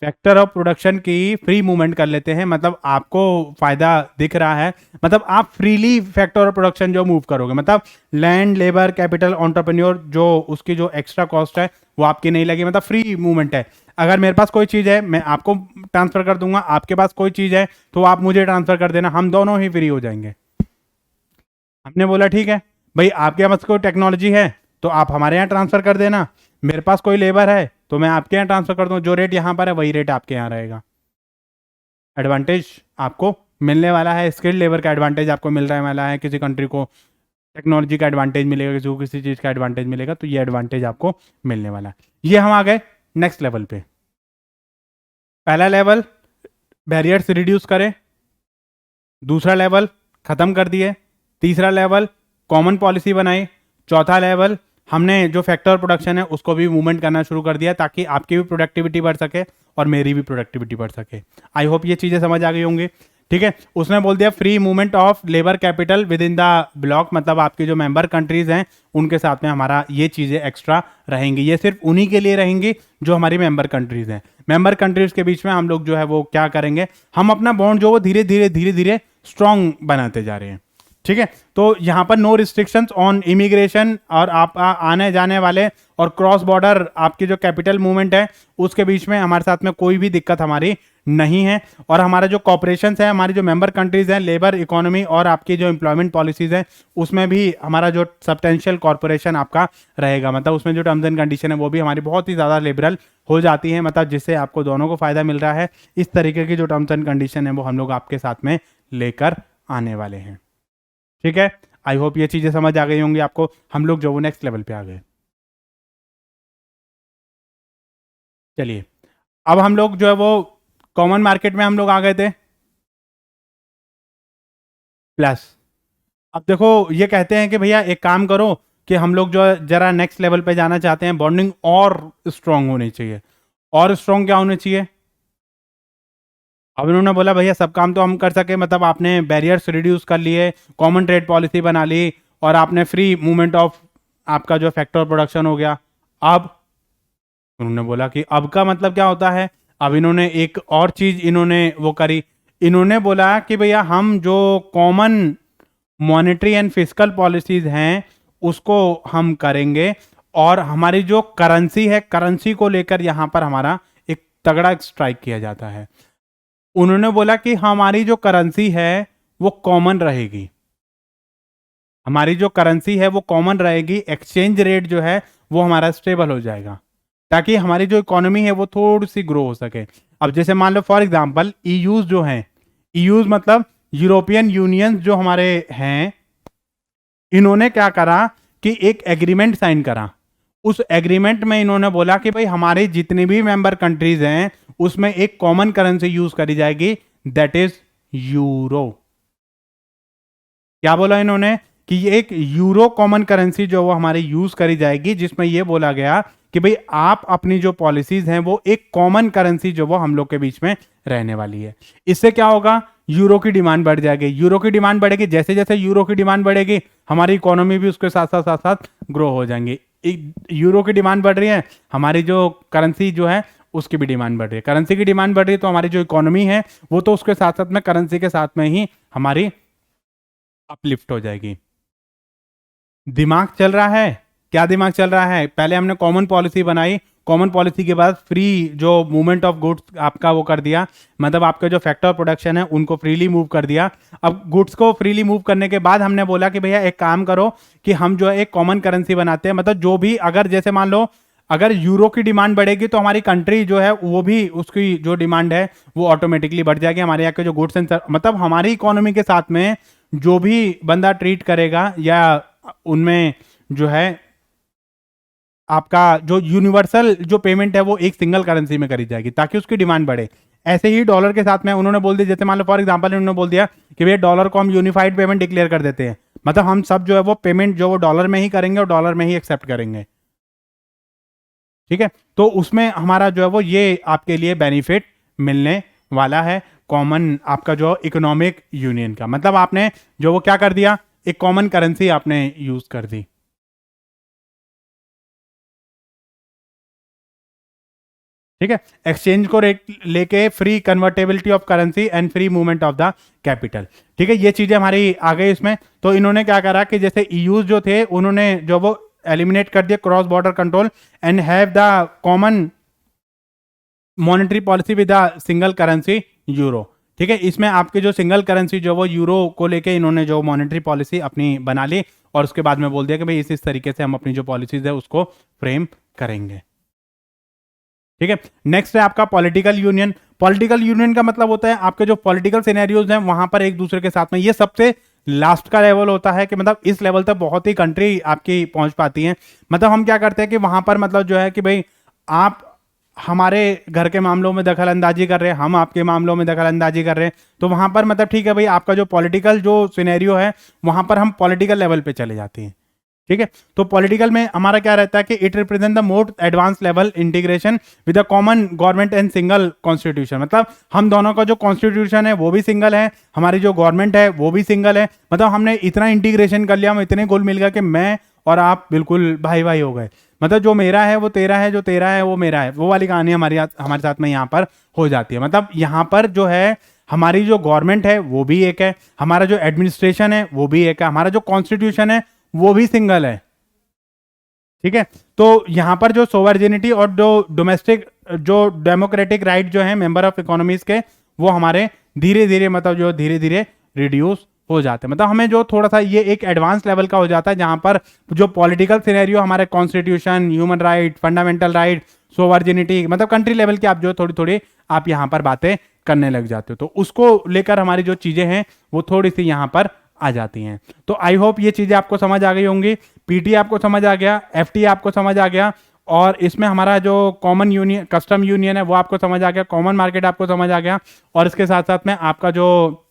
फैक्टर ऑफ प्रोडक्शन की फ्री मूवमेंट कर लेते हैं, मतलब आपको फायदा दिख रहा है, मतलब आप फ्रीली फैक्टर ऑफ प्रोडक्शन जो मूव करोगे, मतलब लैंड लेबर कैपिटल एंटरप्रेन्योर जो उसकी जो एक्स्ट्रा कॉस्ट है वो आपकी नहीं लगी, मतलब फ्री मूवमेंट है। अगर मेरे पास कोई चीज़ है मैं आपको ट्रांसफर कर दूंगा, आपके पास कोई चीज़ है तो आप मुझे ट्रांसफर कर देना, हम दोनों ही फ्री हो जाएंगे। हमने बोला ठीक है भाई, आपके पास कोई टेक्नोलॉजी है तो आप हमारे यहाँ ट्रांसफर कर देना, मेरे पास कोई लेबर है तो मैं आपके यहाँ ट्रांसफर कर दूँ, जो रेट यहाँ पर है वही रेट आपके यहाँ रहेगा। एडवांटेज आपको मिलने वाला है, स्किल्ड लेबर का एडवांटेज आपको मिल रहा है वाला है, किसी कंट्री को टेक्नोलॉजी का एडवांटेज मिलेगा, किसी को किसी चीज़ का एडवांटेज मिलेगा, तो ये एडवांटेज आपको मिलने वाला है। ये हम आ गए नेक्स्ट लेवल पे। पहला लेवल बैरियर्स रिड्यूस करें, दूसरा लेवल खत्म कर दिए, तीसरा लेवल कॉमन पॉलिसी बनाई, चौथा लेवल हमने जो फैक्टर प्रोडक्शन है उसको भी मूवमेंट करना शुरू कर दिया ताकि आपकी भी प्रोडक्टिविटी बढ़ सके और मेरी भी प्रोडक्टिविटी बढ़ सके। आई होप ये चीज़ें समझ आ गई होंगी। ठीक है, उसने बोल दिया free movement of labour capital with in the block, मतलब आपकी जो मेंबर कंट्रीज हैं उनके साथ में हमारा ये चीज़ें एक्स्ट्रा रहेंगी, ये सिर्फ उन्हीं के लिए रहेंगी जो हमारी मेंबर कंट्रीज हैं। मेंबर कंट्रीज के बीच में हम लोग जो है वो क्या करेंगे, हम अपना बॉन्ड जो वो धीरे धीरे धीरे धीरे स्ट्रांग बनाते जा रहे हैं। ठीक है, तो यहाँ पर नो रिस्ट्रिक्शंस ऑन इमिग्रेशन, और आप आने जाने वाले और क्रॉस बॉर्डर आपकी जो कैपिटल मूवमेंट है उसके बीच में हमारे साथ में कोई भी दिक्कत हमारी नहीं है। और हमारा जो कॉपरेशन है, हमारी जो मेंबर कंट्रीज हैं, लेबर इकोनॉमी और आपकी जो एम्प्लॉयमेंट पॉलिसीज हैं उसमें भी हमारा जो सब्सटेंशियल कॉर्पोरेशन आपका रहेगा, मतलब उसमें जो टर्म्स एंड कंडीशन है वो भी हमारी बहुत ही ज़्यादा लिबरल हो जाती है, मतलब जिससे आपको दोनों को फायदा मिल रहा है। इस तरीके की जो टर्म्स एंड कंडीशन है वो हम लोग आपके साथ में लेकर आने वाले हैं। ठीक है, आई होप ये चीजें समझ आ गई होंगी आपको। हम लोग जो वो नेक्स्ट लेवल पे आ गए। चलिए, अब हम लोग जो है वो कॉमन मार्केट में हम लोग आ गए थे प्लस। अब देखो ये कहते हैं कि भैया एक काम करो कि हम लोग जो है जरा नेक्स्ट लेवल पे जाना चाहते हैं, बॉन्डिंग और स्ट्रांग होनी चाहिए। और स्ट्रांग क्या होनी चाहिए? अब इन्होंने बोला भैया सब काम तो हम कर सके, मतलब आपने बैरियर्स रिड्यूस कर लिए, कॉमन ट्रेड पॉलिसी बना ली और आपने फ्री मूवमेंट ऑफ आपका जो फैक्टर प्रोडक्शन हो गया। अब उन्होंने बोला कि अब का मतलब क्या होता है? अब इन्होंने एक और चीज इन्होंने वो करी, इन्होंने बोला कि भैया हम जो common monetary and fiscal policies हैं उसको हम करेंगे, और हमारी जो करेंसी है, करेंसी को लेकर यहाँ पर हमारा एक तगड़ा स्ट्राइक किया जाता है। उन्होंने बोला कि हमारी जो करेंसी है वो कॉमन रहेगी, हमारी जो करेंसी है वो कॉमन रहेगी, एक्सचेंज रेट जो है वो हमारा स्टेबल हो जाएगा ताकि हमारी जो इकोनॉमी है वो थोड़ी सी ग्रो हो सके। अब जैसे मान लो फॉर एग्जांपल ईयूज जो हैं, ईयूज मतलब यूरोपियन यूनियन जो हमारे हैं, इन्होंने क्या करा कि एक एग्रीमेंट साइन करा। उस एग्रीमेंट में इन्होंने बोला कि भाई हमारे जितने भी मेंबर कंट्रीज हैं उसमें एक कॉमन करेंसी यूज करी जाएगी, दैट इज यूरो। क्या बोला इन्होंने कि ये एक यूरो कॉमन करेंसी जो वो हमारी यूज करी जाएगी, जिसमें ये बोला गया कि भाई आप अपनी जो पॉलिसीज हैं वो एक कॉमन करेंसी जो वो हम लोग के बीच में रहने वाली है। इससे क्या होगा, यूरो की डिमांड बढ़ जाएगी। यूरो की डिमांड बढ़ेगी, जैसे जैसे यूरो की डिमांड बढ़ेगी हमारी इकोनॉमी भी उसके साथ साथ साथ साथ ग्रो हो जाएंगी। यूरो की डिमांड बढ़ रही है, हमारी जो करेंसी जो है उसकी भी डिमांड बढ़ रही है। करेंसी की डिमांड बढ़ रही है तो हमारी जो इकोनॉमी है वो तो उसके साथ साथ में करेंसी के साथ में ही हमारी अपलिफ्ट हो जाएगी। दिमाग चल रहा है? क्या दिमाग चल रहा है? पहले हमने कॉमन पॉलिसी बनाई, कॉमन पॉलिसी के बाद फ्री जो मूवमेंट ऑफ गुड्स आपका वो कर दिया, मतलब आपके जो फैक्टर प्रोडक्शन है उनको फ्रीली मूव कर दिया। अब गुड्स को फ्रीली मूव करने के बाद हमने बोला कि भैया एक काम करो कि हम जो है एक कॉमन करेंसी बनाते हैं, मतलब जो भी अगर जैसे मान लो अगर यूरो की डिमांड बढ़ेगी तो हमारी कंट्री जो है वो भी उसकी जो डिमांड है वो ऑटोमेटिकली बढ़ जाएगी। हमारे यहाँ के जो गुड्स एंड मतलब हमारी इकोनॉमी के साथ में जो भी बंदा ट्रीट करेगा या उनमें जो है आपका जो यूनिवर्सल जो पेमेंट है वो एक सिंगल करेंसी में करी जाएगी ताकि उसकी डिमांड बढ़े। ऐसे ही डॉलर के साथ में उन्होंने बोल दिया, जैसे मान लो फॉर एग्जांपल उन्होंने बोल दिया कि भैया डॉलर को हम यूनिफाइड पेमेंट डिक्लेयर कर देते हैं, मतलब हम सब जो है वो पेमेंट जो वो डॉलर में ही करेंगे और डॉलर में ही एक्सेप्ट करेंगे। ठीक है, तो उसमें हमारा जो है वो ये आपके लिए बेनिफिट मिलने वाला है कॉमन आपका जो इकोनॉमिक यूनियन का। मतलब आपने जो वो क्या कर दिया, एक कॉमन करेंसी आपने यूज कर दी। ठीक है, एक्सचेंज को रेट लेके free convertibility of currency and free movement of the capital. ठीक है, ये चीजें हमारी आ गई इसमें। तो इन्होंने क्या करा कि जैसे ईयूज जो थे उन्होंने जो वो एलिमिनेट कर दिया cross border control and have the common monetary policy with the single currency euro. ठीक है, इसमें आपके जो सिंगल करेंसी जो वो यूरो को लेके इन्होंने जो मॉनेटरी पॉलिसी अपनी बना ली और उसके बाद में बोल दिया कि भाई इस तरीके से हम अपनी जो पॉलिसीज है उसको फ्रेम करेंगे। ठीक है, नेक्स्ट है आपका पॉलिटिकल यूनियन। पॉलिटिकल यूनियन का मतलब होता है आपके जो पॉलिटिकल सिनेरियोज हैं वहां पर एक दूसरे के साथ में, ये सबसे लास्ट का लेवल होता है कि मतलब इस लेवल तक बहुत ही कंट्री आपकी पहुंच पाती हैं। मतलब हम क्या करते हैं कि वहां पर मतलब जो है कि भाई आप हमारे घर के मामलों में दखल अंदाजी कर रहे हैं, हम आपके मामलों में दखल अंदाजी कर रहे हैं, तो वहां पर मतलब ठीक है भाई आपका जो पॉलिटिकल जो सिनेरियो है वहां पर हम पॉलिटिकल लेवल पे चले जाते हैं। ठीक है, तो पॉलिटिकल में हमारा क्या रहता है कि it represent the most advance level integration with a common government and single constitution. मतलब हम दोनों का जो कॉन्स्टिट्यूशन है वो भी सिंगल है, हमारी जो गवर्नमेंट है वो भी सिंगल है। मतलब हमने इतना इंटीग्रेशन कर लिया, हम इतने घुल मिल गए कि मैं और आप बिल्कुल भाई भाई हो गए। मतलब जो मेरा है वो तेरा है, जो तेरा है वो मेरा है, वो वाली कहानी हमारे साथ में यहाँ पर हो जाती है। मतलब यहाँ पर जो है हमारी जो गवर्नमेंट है वो भी एक है, हमारा जो एडमिनिस्ट्रेशन है वो भी एक है, हमारा जो कॉन्स्टिट्यूशन है वो भी सिंगल है। ठीक है, तो यहां पर जो सोवर्जिनिटी और जो डोमेस्टिक जो डेमोक्रेटिक राइट जो है मेंबर ऑफ इकोनॉमीज के वो हमारे धीरे धीरे मतलब जो धीरे धीरे रिड्यूस हो जाते हैं। मतलब हमें जो थोड़ा सा ये एक एडवांस लेवल का हो जाता है जहां पर जो पॉलिटिकल सिनेरियो हमारे constitution, human right, fundamental right, sovereignty मतलब कंट्री लेवल की आप जो थोड़ी थोड़ी आप यहाँ पर बातें करने लग जाते हो, तो उसको लेकर हमारी जो चीजें हैं वो थोड़ी सी यहाँ पर आ जाती हैं। तो आई होप ये चीजें आपको समझ आ गई होंगी। पीटी आपको समझ आ गया, एफटी आपको समझ आ गया और इसमें हमारा जो कॉमन यूनियन कस्टम यूनियन है वो आपको समझ आ गया, कॉमन मार्केट आपको समझ आ गया और इसके साथ साथ में आपका जो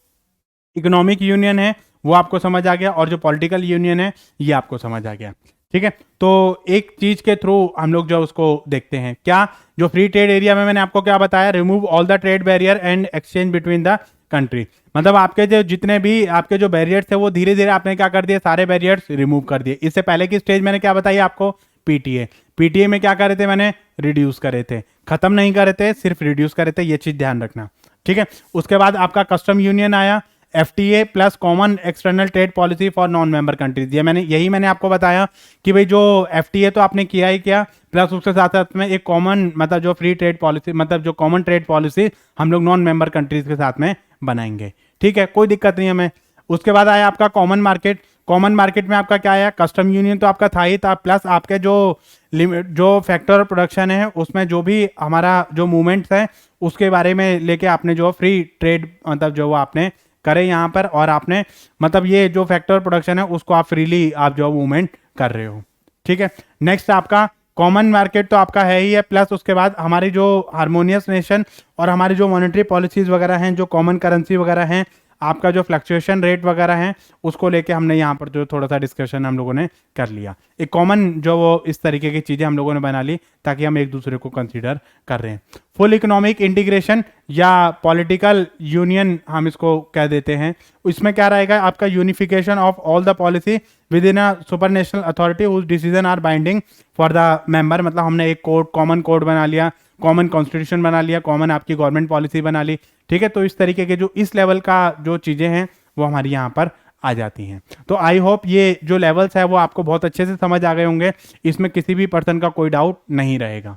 इकोनॉमिक यूनियन है वो आपको समझ आ गया और जो पॉलिटिकल यूनियन है ये आपको समझ आ गया। ठीक है, तो एक चीज के थ्रू हम लोग जो उसको देखते हैं, क्या जो फ्री ट्रेड एरिया में मैंने आपको क्या बताया, remove all the trade barrier and exchange between the country. मतलब आपके जो जितने भी आपके जो बैरियर्स थे वो धीरे धीरे आपने क्या कर दिए, सारे बैरियर्स रिमूव कर दिए। इससे पहले की स्टेज मैंने क्या बताई आपको, पीटीए। पीटीए में क्या कर रहे थे, मैंने रिड्यूस करे थे, खत्म नहीं करे थे, सिर्फ रिड्यूस करे थे, ये चीज ध्यान रखना। ठीक है, उसके बाद आपका कस्टम यूनियन आया, FTA plus common external trade policy for non member countries. ये मैंने आपको बताया कि भाई जो एफटीए तो आपने किया ही किया, प्लस उसके साथ साथ में एक कॉमन मतलब जो फ्री ट्रेड पॉलिसी मतलब जो कॉमन ट्रेड पॉलिसी हम लोग नॉन मेंबर कंट्रीज के साथ में बनाएंगे। ठीक है, कोई दिक्कत नहीं हमें। उसके बाद आया आपका कॉमन मार्केट। कॉमन मार्केट में आपका क्या आया, कस्टम यूनियन तो आपका था ही था, प्लस आपके जो फैक्टर प्रोडक्शन है उसमें जो भी हमारा जो मूवमेंट्स है उसके बारे में लेके आपने जो फ्री ट्रेड मतलब जो वो आपने करे यहाँ पर, और आपने मतलब ये जो फैक्टर प्रोडक्शन है उसको आप फ्रीली आप जो मूवमेंट कर रहे हो। ठीक है, नेक्स्ट आपका कॉमन मार्केट तो आपका है ही है, प्लस उसके बाद हमारी जो हार्मोनियस नेशन और हमारी जो मॉनेटरी पॉलिसीज वगैरह हैं, जो कॉमन करेंसी वगैरह हैं, आपका जो फ्लक्चुएशन रेट वगैरह हैं, उसको लेके हमने यहाँ पर जो थोड़ा सा डिस्कशन हम लोगों ने कर लिया। एक कॉमन जो वो इस तरीके की चीज़ें हम लोगों ने बना ली ताकि हम एक दूसरे को कंसीडर कर रहे हैं। फुल इकोनॉमिक इंटीग्रेशन या पॉलिटिकल यूनियन हम इसको कह देते हैं। इसमें क्या रहेगा, आपका unification of all the policy within a super national authority whose decision are binding for the member. मतलब हमने एक कोड, कॉमन कोड बना लिया, कॉमन कॉन्स्टिट्यूशन बना लिया, कॉमन आपकी गवर्नमेंट पॉलिसी बना ली। ठीक है, तो इस तरीके के जो इस लेवल का जो चीज़ें हैं वो हमारी यहाँ पर आ जाती हैं। तो आई होप ये जो लेवल्स है वो आपको बहुत अच्छे से समझ आ गए होंगे, इसमें किसी भी पर्सन का कोई डाउट नहीं रहेगा,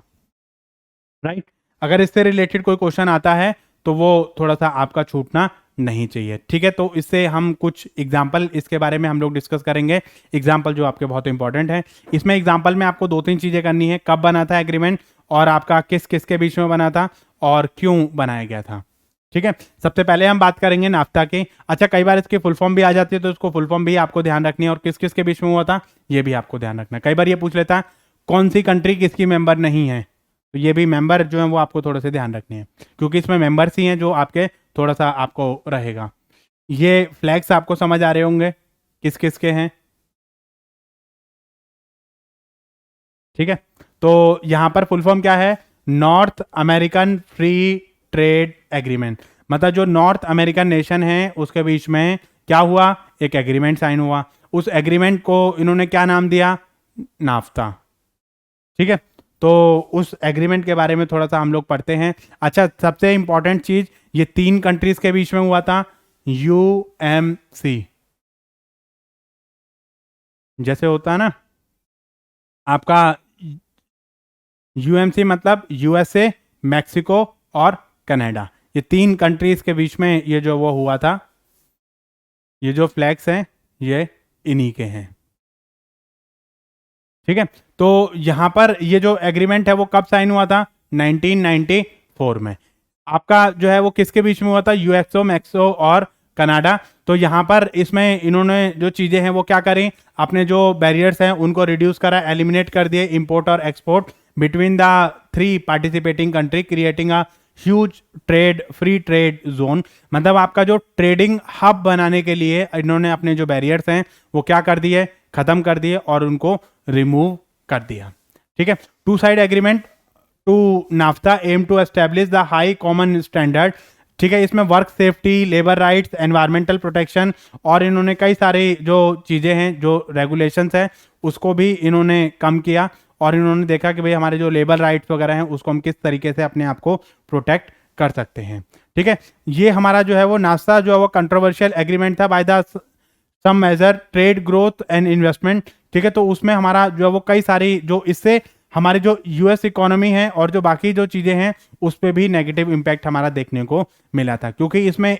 राइट। अगर इससे रिलेटेड कोई क्वेश्चन आता है तो वो थोड़ा सा आपका छूटना नहीं चाहिए। ठीक है, तो इससे हम कुछ एग्जाम्पल इसके बारे में हम लोग डिस्कस करेंगे, एग्जाम्पल जो आपके बहुत इंपॉर्टेंट है। इसमें एग्जाम्पल में आपको 2-3 चीज़ें करनी है, कब बना था एग्रीमेंट और आपका किस किस के बीच में बना था और क्यों बनाया गया था। ठीक है, सबसे पहले हम बात करेंगे नाफ्ता की। अच्छा, कई बार इसकी फुल फॉर्म भी आ जाती है तो इसको फुल फॉर्म भी आपको ध्यान रखनी है, और किस किस के बीच में हुआ था ये भी आपको ध्यान रखना है। कई बार ये पूछ लेता है कौन सी कंट्री किसकी मेंबर नहीं है, तो ये भी मेंबर जो है वो आपको थोड़े से ध्यान रखने हैं, क्योंकि इसमें मेंबर्स ही हैं जो आपके थोड़ा सा आपको रहेगा। ये फ्लैग्स आपको समझ आ रहे होंगे किस किस के हैं। ठीक है, तो यहां पर फुल फॉर्म क्या है, north American free trade agreement. मतलब जो नॉर्थ अमेरिकन नेशन है उसके बीच में क्या हुआ, एक एग्रीमेंट साइन हुआ। उस एग्रीमेंट को इन्होंने क्या नाम दिया, नाफ्ता। ठीक है, तो उस एग्रीमेंट के बारे में थोड़ा सा हम लोग पढ़ते हैं। अच्छा, सबसे इंपॉर्टेंट चीज, ये 3 कंट्रीज के बीच में हुआ था, यूएमसी। जैसे होता है ना आपका यूएमसी, मतलब यूएसए, मैक्सिको और कनाडा, ये 3 कंट्रीज के बीच में ये जो वो हुआ था। ये जो फ्लैग्स हैं ये इन्हीं के हैं। ठीक है, तो यहां पर ये जो एग्रीमेंट है वो कब साइन हुआ था, 1994 में। आपका जो है वो किसके बीच में हुआ था, यूएसओ, मैक्सो और कनाडा। तो यहाँ पर इसमें इन्होंने जो चीज़ें हैं वो क्या करी, अपने जो बैरियर्स हैं उनको रिड्यूस करा, एलिमिनेट कर दिए इंपोर्ट और export between the 3 participating country, creating a huge trade free trade zone. मतलब आपका जो ट्रेडिंग हब बनाने के लिए इन्होंने अपने जो बैरियर्स हैं वो क्या कर दिए, खत्म कर दिए और उनको रिमूव कर दिया। ठीक है, 2 side agreement to NAFTA aim to establish the high common standard. ठीक है, इसमें work safety, labour rights, environmental protection और इन्होंने कई सारी जो चीज़ें हैं, जो रेगुलेशंस हैं उसको भी इन्होंने कम किया, और इन्होंने देखा कि भाई हमारे जो लेबर राइट्स वगैरह हैं उसको हम किस तरीके से अपने आप को प्रोटेक्ट कर सकते हैं। ठीक है, ये हमारा जो है वो नाफ्ता जो है वो कंट्रोवर्शियल एग्रीमेंट था by the some major trade growth and investment. ठीक है, तो उसमें हमारा जो है वो कई सारी जो इससे हमारी जो यूएस इकोनॉमी है और जो बाकी जो चीज़ें हैं उस पर भी नेगेटिव इम्पैक्ट हमारा देखने को मिला था, क्योंकि इसमें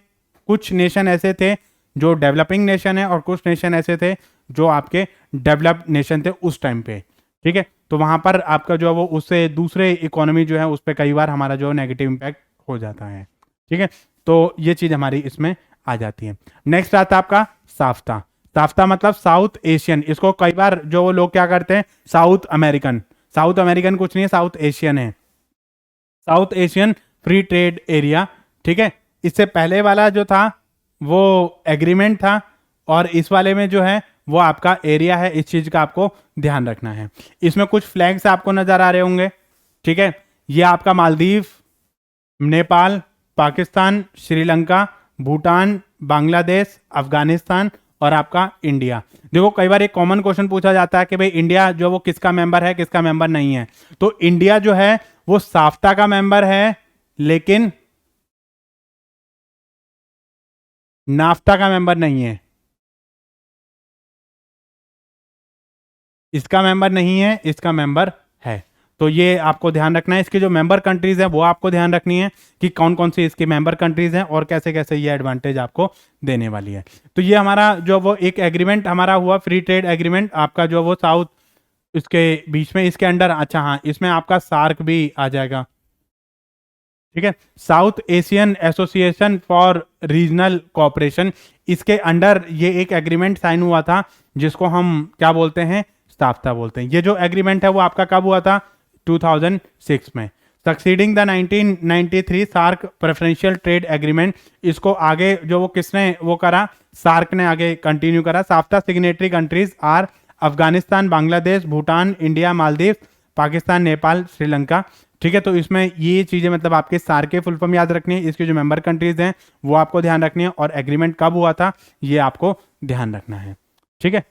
कुछ नेशन ऐसे थे जो डेवलपिंग नेशन है और कुछ नेशन ऐसे थे जो आपके डेवलप्ड नेशन थे उस टाइम पे। ठीक है, तो वहाँ पर आपका जो है वो उससे दूसरे इकोनॉमी जो है उस पर कई बार हमारा जो नेगेटिव इम्पैक्ट हो जाता है। ठीक है, तो ये चीज़ हमारी इसमें आ जाती है। नेक्स्ट आता है आपका साफ्ता। साफ्ता मतलब साउथ एशियन, इसको कई बार जो लोग क्या करते हैं साउथ अमेरिकन, साउथ अमेरिकन कुछ नहीं है, साउथ एशियन है, South Asian free trade area. ठीक है, इससे पहले वाला जो था वो एग्रीमेंट था, और इस वाले में जो है वो आपका एरिया है। इस चीज का आपको ध्यान रखना है। इसमें कुछ फ्लैग्स आपको नजर आ रहे होंगे। ठीक है, ये आपका मालदीव, नेपाल, पाकिस्तान, श्रीलंका, भूटान, बांग्लादेश, अफगानिस्तान और आपका इंडिया। देखो कई बार एक कॉमन क्वेश्चन पूछा जाता है कि भाई इंडिया जो वो किसका मेंबर है, किसका मेंबर नहीं है। तो इंडिया जो है वो साफ्ता का मेंबर है, लेकिन नाफ्ता का मेंबर नहीं है। इसका मेंबर नहीं है, इसका मेंबर है। तो ये आपको ध्यान रखना है। इसके जो मेंबर कंट्रीज हैं वो आपको ध्यान रखनी है कि कौन कौन सी इसकी मेंबर कंट्रीज हैं और कैसे कैसे ये एडवांटेज आपको देने वाली है। तो ये हमारा जो वो एक एग्रीमेंट हमारा हुआ, फ्री ट्रेड एग्रीमेंट आपका जो वो साउथ इसके बीच में, इसके अंडर, अच्छा हाँ, इसमें आपका सार्क भी आ जाएगा, ठीक है, South Asian Association for regional cooperation. इसके अंडर ये एक एग्रीमेंट साइन हुआ था जिसको हम क्या बोलते हैं, साफ्ता बोलते हैं। ये जो एग्रीमेंट है वो आपका कब हुआ था, 2006 में। Succeeding the 1993 SAARC preferential trade agreement, इसको आगे जो वो किसने वो करा, सार्क ने आगे कंटिन्यू करा। SAFTA signatory countries are Afghanistan, Bangladesh, Bhutan, India, Maldives, Pakistan, Nepal, Sri Lanka, ठीक है। तो इसमें ये चीजें मतलब आपके सार्क के फुल फॉर्म याद रखनी है, इसके जो मेंबर कंट्रीज हैं वो आपको ध्यान रखनी है, और एग्रीमेंट कब हुआ था ये आपको ध्यान रखना है, ठीक है।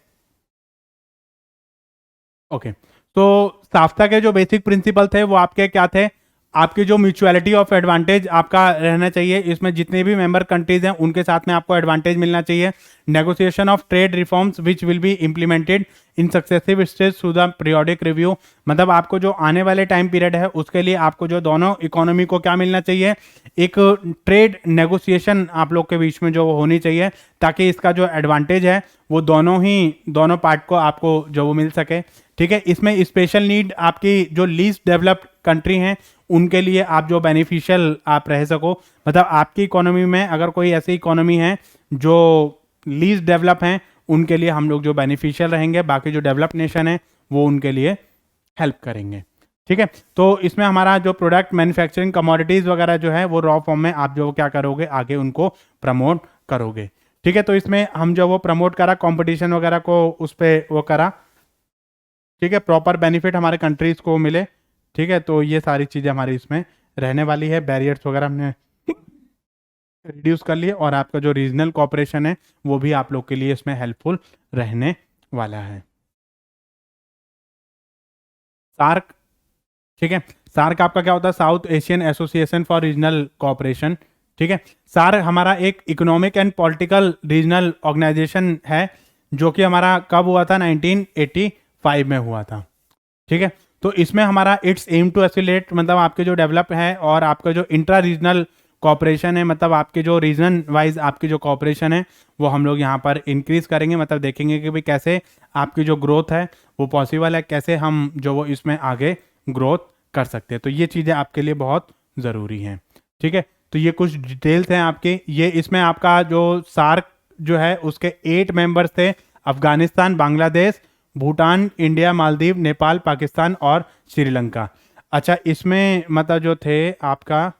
ओके, तो साफ्ता के जो बेसिक प्रिंसिपल थे वो आपके क्या थे, आपकी जो म्यूचुअलिटी ऑफ एडवांटेज आपका रहना चाहिए, इसमें जितने भी मेंबर कंट्रीज हैं उनके साथ में आपको एडवांटेज मिलना चाहिए। Negotiation of trade reforms which will be implemented in successive stage through the periodic review, मतलब आपको जो आने वाले टाइम पीरियड है उसके लिए आपको जो दोनों इकोनॉमी को क्या मिलना चाहिए, एक ट्रेड नेगोशिएशन आप लोग के बीच में जो होनी चाहिए, ताकि इसका जो एडवांटेज है वो दोनों पार्ट को आपको जो वो मिल सके, ठीक है। इसमें स्पेशल नीड आपकी जो लीस्ट डेवलप्ड कंट्री हैं उनके लिए आप जो बेनिफिशियल आप रह सको, मतलब आपकी इकोनॉमी में अगर कोई ऐसी इकोनॉमी है जो लीस्ट डेवलप हैं उनके लिए हम लोग जो बेनिफिशियल रहेंगे, बाकी जो डेवलप नेशन है वो उनके लिए हेल्प करेंगे, ठीक है। तो इसमें हमारा जो प्रोडक्ट मैन्युफैक्चरिंग कमोडिटीज वगैरह जो है वो रॉ फॉर्म में आप जो क्या करोगे आगे उनको प्रमोट करोगे, ठीक है। तो इसमें हम जो वो प्रमोट करा कंपटीशन वगैरह को उस पर वो करा, ठीक है, प्रॉपर बेनिफिट हमारे कंट्रीज को मिले, ठीक है। तो ये सारी चीज़ें हमारी इसमें रहने वाली है, बैरियर्स वगैरह हमने रिड्यूस कर लिए, और आपका जो रीजनल कॉपरेशन है वो भी आप लोग के लिए इसमें हेल्पफुल रहने वाला है। सार्क, ठीक है, सार्क आपका क्या होता है, South Asian Association for Regional Cooperation, ठीक है। सार्क हमारा एक economic and political regional organisation है जो कि हमारा कब हुआ था, 1985 में हुआ था, ठीक है। तो इसमें हमारा इट्स एम टू एसिलेट, मतलब आपके जो डेवलप है और आपका जो इंट्रा रीजनल कॉपरेशन है, मतलब आपके जो रीजन वाइज आपकी जो कॉपरेशन है वो हम लोग यहाँ पर इंक्रीज करेंगे, मतलब देखेंगे कि भाई कैसे आपकी जो ग्रोथ है वो पॉसिबल है, कैसे हम जो वो इसमें आगे ग्रोथ कर सकते हैं। तो ये चीज़ें आपके लिए बहुत ज़रूरी हैं, ठीक है। तो ये कुछ डिटेल्स हैं आपके, ये इसमें आपका जो सार्क जो है उसके 8 मेंबर्स थे, अफगानिस्तान, बांग्लादेश, भूटान, इंडिया, मालदीव, नेपाल, पाकिस्तान और श्रीलंका। अच्छा, इसमें मतलब जो थे आपका,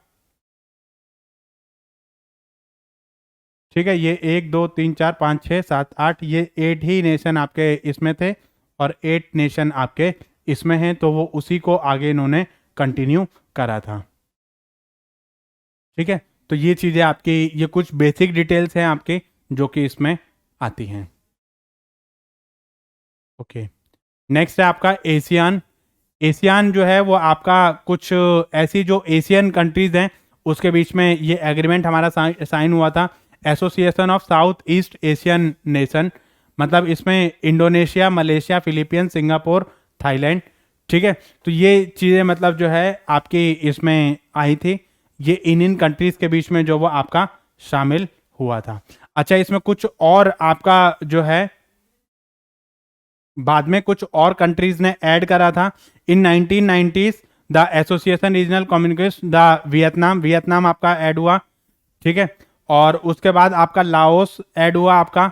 ठीक है, ये 1 2 3 4 5 6 7 8, ये 8 ही नेशन आपके इसमें थे और 8 नेशन आपके इसमें हैं, तो वो उसी को आगे इन्होंने कंटिन्यू करा था, ठीक है। तो ये चीज़ें आपकी, ये कुछ बेसिक डिटेल्स हैं आपके जो कि इसमें आती हैं, ओके। नेक्स्ट है आपका एशियान। एशियान जो है वो आपका कुछ ऐसी जो एशियन कंट्रीज हैं उसके बीच में ये एग्रीमेंट हमारा साइन हुआ था, association of south east Asian nation, मतलब इसमें Indonesia, Malaysia, Philippines, Singapore, Thailand, ठीक है। तो ये चीज़ें मतलब जो है आपकी इसमें आई थी, ये इन कंट्रीज के बीच में जो वो आपका शामिल हुआ था। अच्छा, इसमें कुछ और आपका जो है बाद में कुछ और कंट्रीज ने ऐड करा था इन 1990s, the association regional communication the Vietnam आपका ऐड हुआ, ठीक है। और उसके बाद आपका लाओस ऐड हुआ आपका,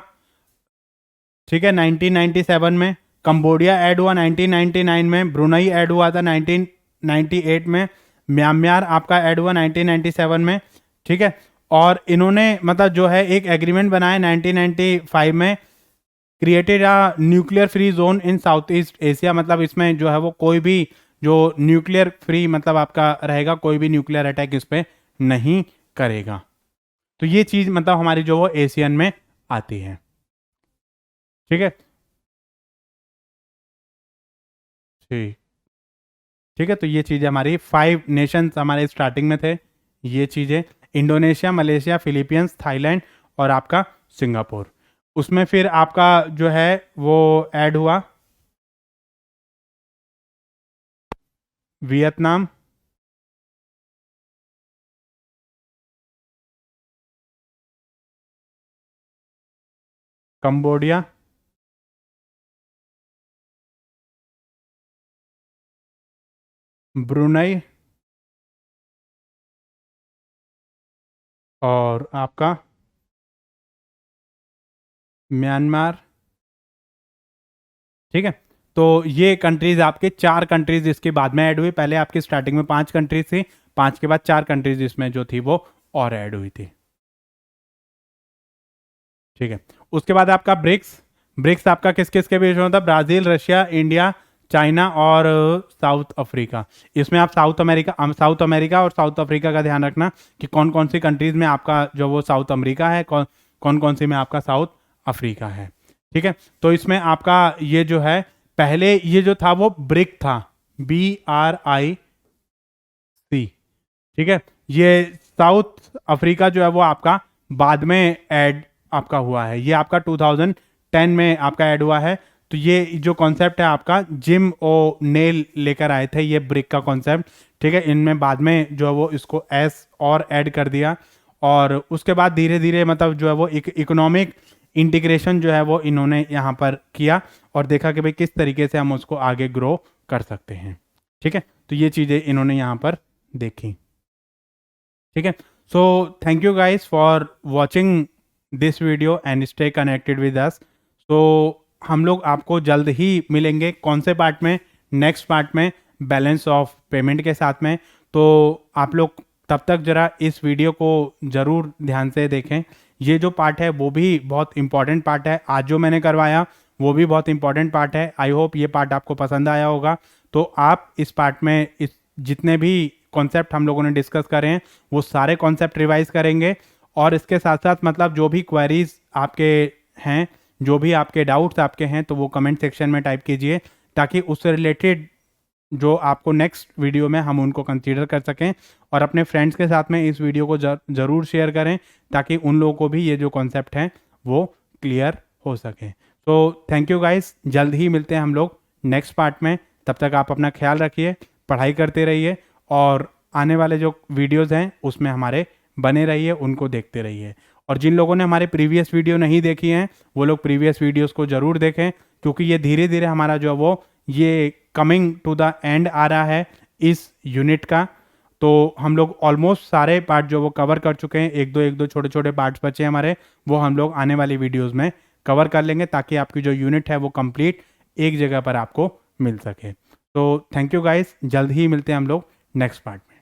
ठीक है, 1997 में। कंबोडिया ऐड हुआ 1999 में। ब्रुनई ऐड हुआ था 1998 में। म्यांमार आपका ऐड हुआ 1997 में, ठीक है। और इन्होंने मतलब जो है एक एग्रीमेंट बनाया 1995 में, created a nuclear free zone in south east Asia, मतलब इसमें जो है वो कोई भी जो न्यूक्लियर फ्री मतलब आपका रहेगा, कोई भी न्यूक्लियर अटैक इस पर नहीं करेगा। तो ये चीज़ मतलब हमारी जो वो एशियन में आती है, ठीक है, ठीक, ठीक है। तो ये चीज़ें हमारी 5 नेशंस हमारे स्टार्टिंग में थे, ये चीज़ें इंडोनेशिया, मलेशिया, फिलीपींस, थाईलैंड और आपका सिंगापुर। उसमें फिर आपका जो है वो ऐड हुआ, वियतनाम, कंबोडिया, ब्रुनई और आपका म्यांमार। ठीक है, तो ये कंट्रीज आपके 4 कंट्रीज इसके बाद में ऐड हुई। पहले आपकी स्टार्टिंग में 5 कंट्रीज थी, 5 के बाद 4 कंट्रीज इसमें जो थी वो और ऐड हुई थी। ठीक है, उसके बाद आपका ब्रिक्स। ब्रिक्स आपका किस किस के बीच में होता है? ब्राजील, रशिया, इंडिया, चाइना और साउथ अफ्रीका। इसमें आप साउथ अमेरिका और साउथ अफ्रीका का ध्यान रखना कि कौन कौन सी कंट्रीज में आपका जो वो साउथ अमेरिका है, कौन कौन सी में आपका साउथ अफ्रीका है। ठीक है, तो इसमें आपका ये जो है, पहले ये जो था वो ब्रिक था, BRIC। ठीक है, ये साउथ अफ्रीका जो है वो आपका बाद में ऐड आपका हुआ है, ये आपका 2010 में आपका ऐड हुआ है। तो ये जो कॉन्सेप्ट है आपका जिम ओ नेल लेकर आए थे, ये ब्रिक का कॉन्सेप्ट। ठीक है, इनमें बाद में जो है वो इसको एस और ऐड कर दिया, और उसके बाद धीरे धीरे मतलब जो है वो इकोनॉमिक इंटीग्रेशन जो है वो इन्होंने यहाँ पर किया, और देखा कि भाई किस तरीके से हम उसको आगे ग्रो कर सकते हैं। ठीक है, तो ये चीज़ें इन्होंने यहाँ पर देखी। ठीक है, so thank you guys for watching this video and stay connected with us. तो हम लोग आपको जल्द ही मिलेंगे, कौन से पार्ट में? नेक्स्ट पार्ट में बैलेंस ऑफ पेमेंट के साथ में। तो आप लोग तब तक जरा इस वीडियो को ज़रूर ध्यान से देखें। ये जो पार्ट है वो भी बहुत इंपॉर्टेंट पार्ट है, आज जो मैंने करवाया वो भी बहुत इंपॉर्टेंट पार्ट है। आई होप ये पार्ट आपको पसंद आया होगा। तो आप इस पार्ट में इस जितने भी कॉन्सेप्ट हम लोगों ने डिस्कस करे हैं वो सारे कॉन्सेप्ट रिवाइज करेंगे, और इसके साथ साथ मतलब जो भी क्वेरीज आपके हैं, जो भी आपके डाउट्स आपके हैं, तो वो कमेंट सेक्शन में टाइप कीजिए, ताकि उससे रिलेटेड जो आपको नेक्स्ट वीडियो में हम उनको कंसीडर कर सकें। और अपने फ्रेंड्स के साथ में इस वीडियो को ज़रूर शेयर करें, ताकि उन लोगों को भी ये जो कॉन्सेप्ट हैं वो क्लियर हो सके। तो थैंक यू गाइस, जल्द ही मिलते हैं हम लोग नेक्स्ट पार्ट में। तब तक आप अपना ख्याल रखिए, पढ़ाई करते रहिए, और आने वाले जो वीडियोज़ हैं उसमें हमारे बने रहिए, उनको देखते रहिए। और जिन लोगों ने हमारे प्रीवियस वीडियो नहीं देखी हैं वो लोग प्रीवियस वीडियोस को ज़रूर देखें, क्योंकि ये धीरे धीरे हमारा जो है वो ये कमिंग टू द एंड आ रहा है इस यूनिट का। तो हम लोग ऑलमोस्ट सारे पार्ट जो वो कवर कर चुके हैं, एक दो छोटे छोटे पार्ट्स बचे हैं हमारे, वो हम लोग आने वाली वीडियोज़ में कवर कर लेंगे, ताकि आपकी जो यूनिट है वो कंप्लीट एक जगह पर आपको मिल सके। तो थैंक यू गाइस, जल्द ही मिलते हैं हम लोग नेक्स्ट पार्ट में।